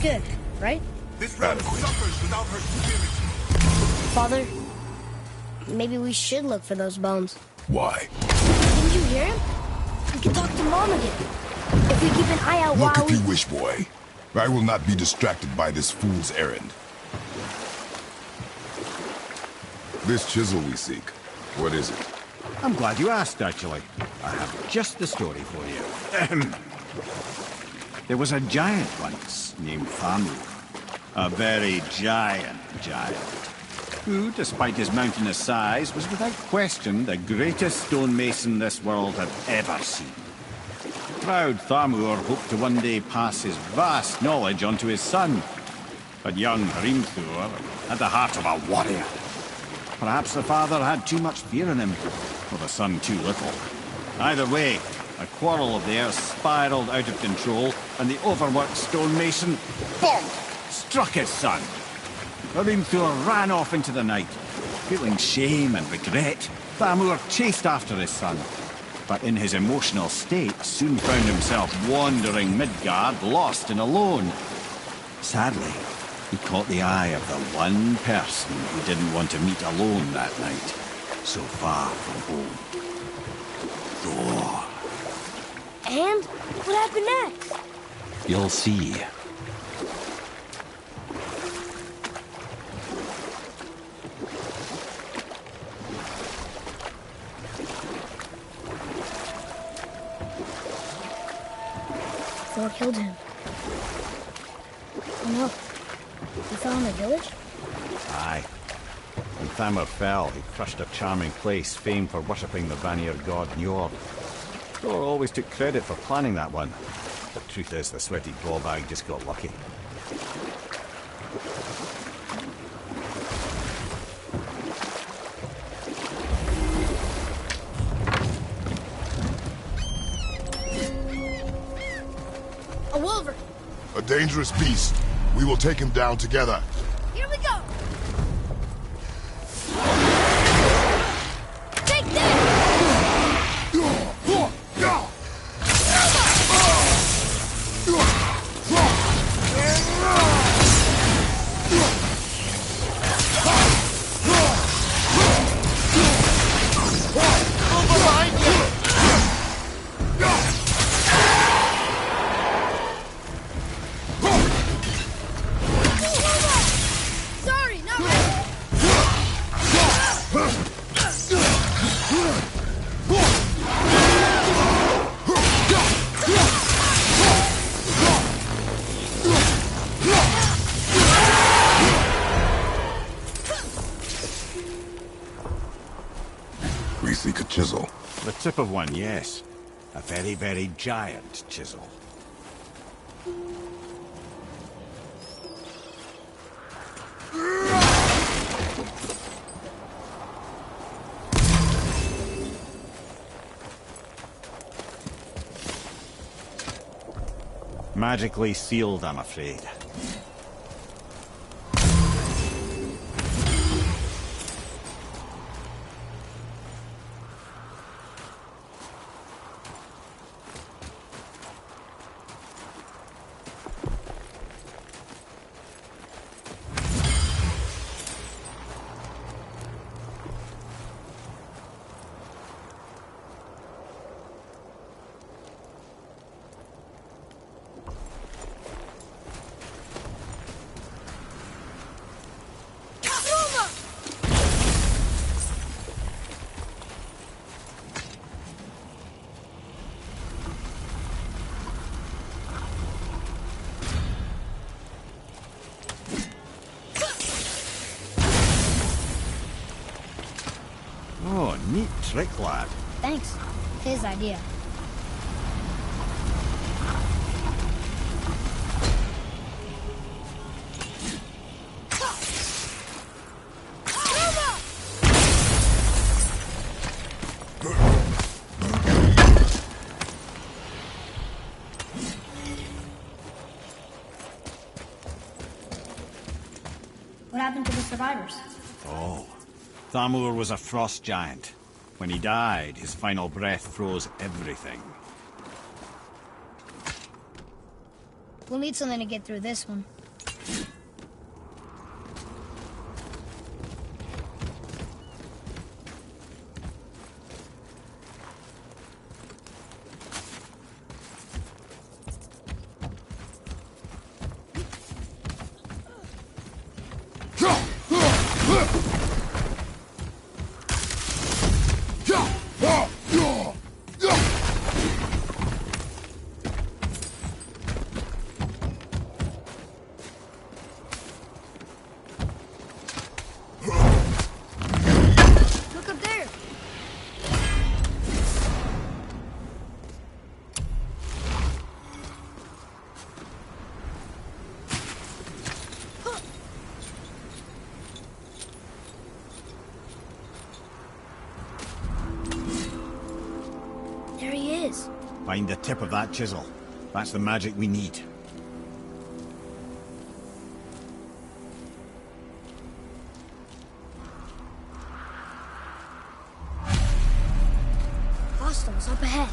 C: Good, right?
G: This realm suffers without her spirit.
C: Father, maybe we should look for those bones.
A: Why?
C: Didn't you hear him? We can talk to Mom again. If we keep an eye out
A: Look
C: while
A: if you wish, boy. I will not be distracted by this fool's errand. This chisel we seek, what is it?
D: I'm glad you asked, actually. I have just the story for you. There was a giant once named Thamur. A very giant, who, despite his mountainous size, was without question the greatest stonemason this world had ever seen. Proud Thamur hoped to one day pass his vast knowledge on to his son. But young Hrimthur had the heart of a warrior. Perhaps the father had too much fear in him, or the son too little. Either way, a quarrel of theirs spiraled out of control, and the overworked stonemason, bonk, struck his son. Hrimthur ran off into the night. Feeling shame and regret, Thamur chased after his son, but in his emotional state soon found himself wandering Midgard, lost and alone. Sadly, he caught the eye of the one person he didn't want to meet alone that night, so far from home. Thor.
C: And what happened next?
D: You'll see.
C: Thor killed him. Oh no. He fell in the village?
D: Aye. When Thamur fell, he crushed a charming place famed for worshipping the Vanir god Njord. Thor always took credit for planning that one. The truth is, the sweaty ballbag just got lucky.
C: A wolverine!
A: A dangerous beast. We will take him down together.
C: Here we go! Take this! Sorry, not ready!
A: We seek a chisel.
D: The tip of one, yes. A very, very giant chisel. Magically sealed, I'm afraid. Oh, neat trick, lad.
C: Thanks. His idea. What happened to the survivors?
D: Oh. Thamur was a frost giant. When he died, his final breath froze everything.
C: We'll need something to get through this one. Look up there! There he is.
D: Find the tip of that chisel. That's the magic we need.
C: Hostiles up ahead.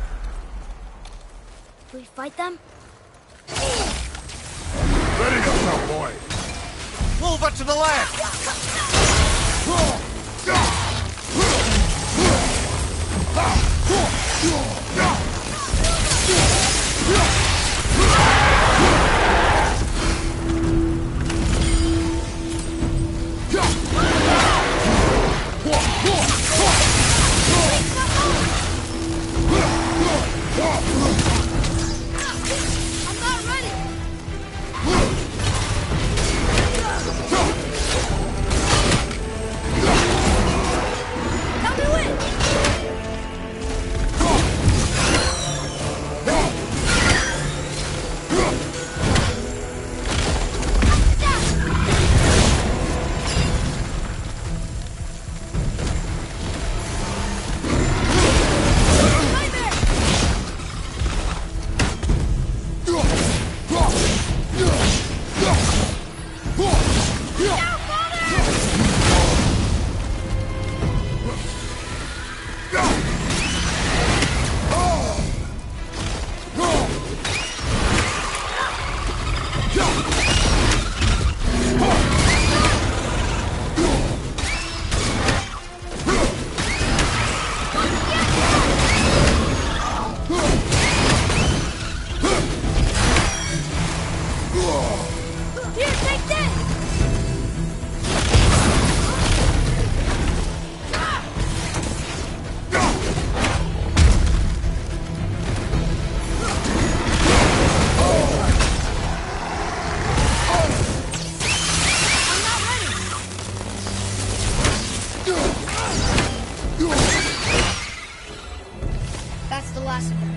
C: Will we fight them?
A: Ready up now, boy.
B: Move it to the left!
C: That's the last of them.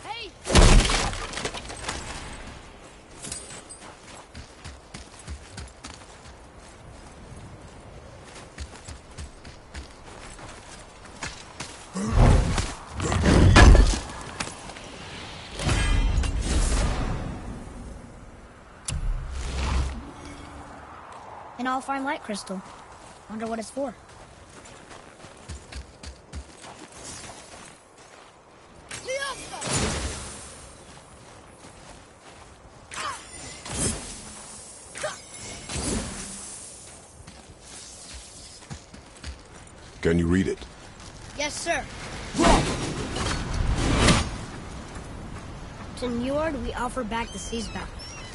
C: Hey! An all-fine light crystal. Wonder what it's for.
A: Can you read it?
C: Yes, sir. To Njord, we offer back the sea's bounty.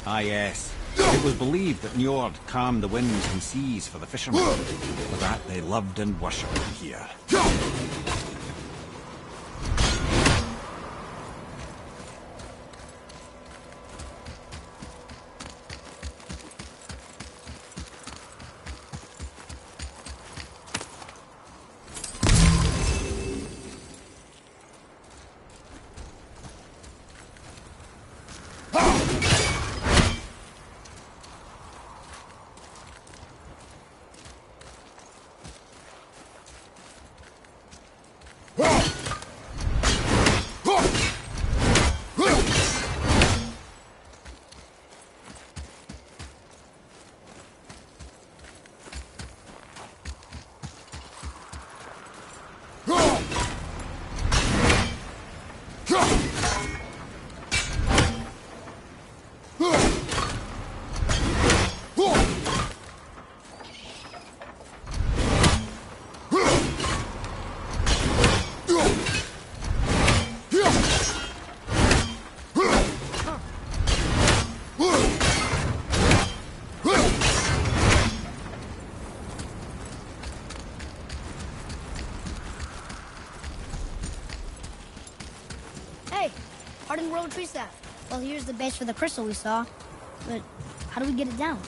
D: Ah, yes. It was believed that Njord calmed the winds and seas for the fishermen. For that they loved and worshipped him here.
C: Hey, hardened road tree staff. Well, here's the base for the crystal we saw. But how do we get it down?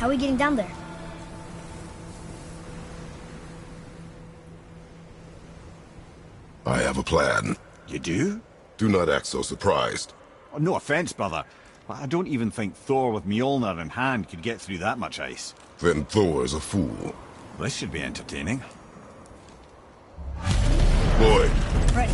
C: How are we getting down there?
A: I have a plan.
D: You do?
A: Do not act so surprised.
D: Oh, no offense, brother, but I don't even think Thor with Mjolnir in hand could get through that much ice.
A: Then Thor is a fool.
D: This should be entertaining.
A: Boy,
C: Ready.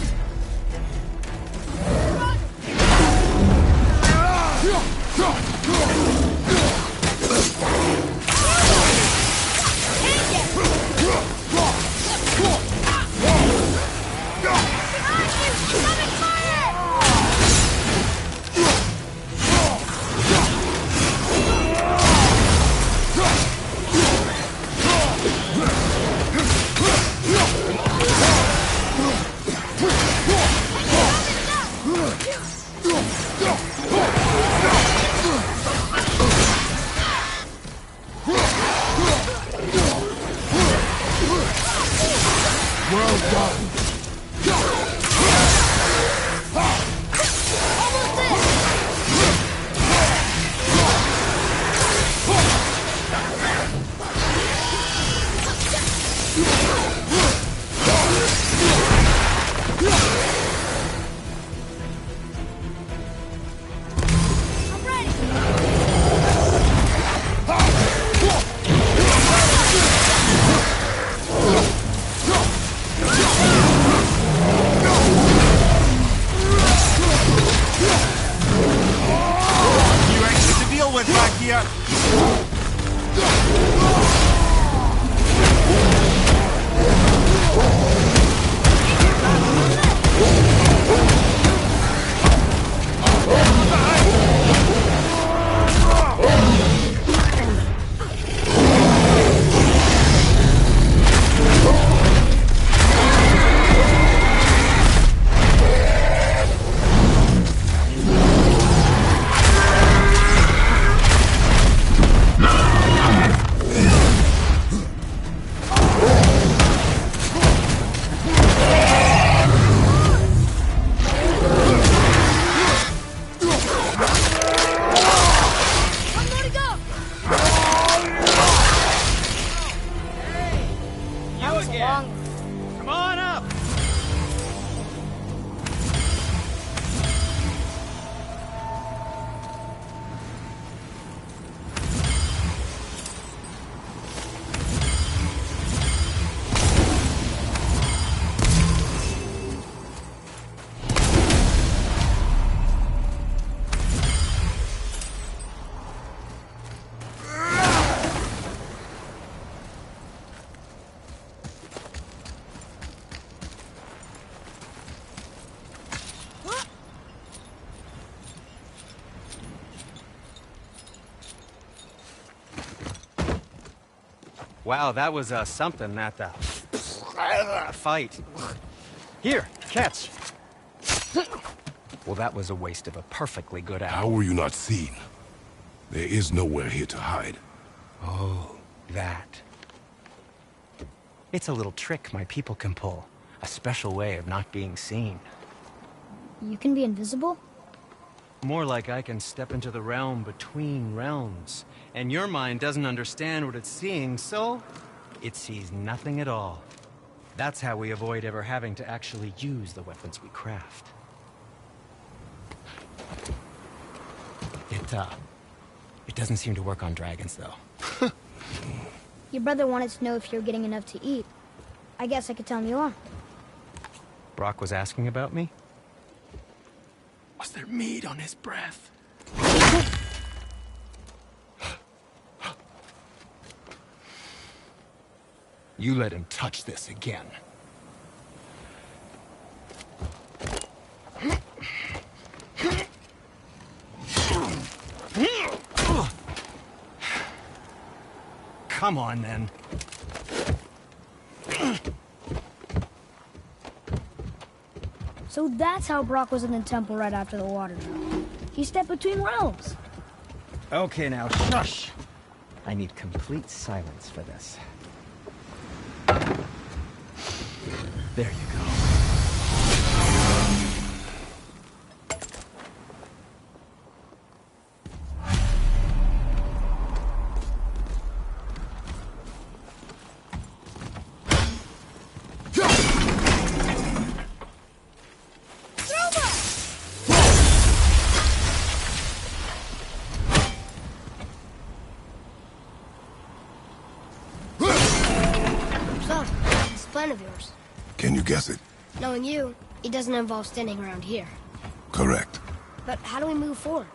E: on up! Wow, that was something at the fight. Here, catch. Well, that was a waste of a perfectly good
A: How
E: hour.
A: were you not seen? There is nowhere here to hide.
E: Oh, that. It's a little trick my people can pull. A special way of not being seen.
C: You can be invisible?
E: More like I can step into the realm between realms. And your mind doesn't understand what it's seeing, so it sees nothing at all. That's how we avoid ever having to actually use the weapons we craft. It doesn't seem to work on dragons, though.
C: Your brother wanted to know if you're getting enough to eat. I guess I could tell him you are.
E: Brock was asking about me? Was there meat on his breath? You let him touch this again. Come on, then.
C: So that's how Brock was in the temple right after the water drop. He stepped between realms.
E: Okay, now, shush! I need complete silence for this. There you go.
C: So, this plan of yours.
A: Can you guess it?
C: Knowing you, it doesn't involve standing around here.
A: Correct.
C: But how do we move forward?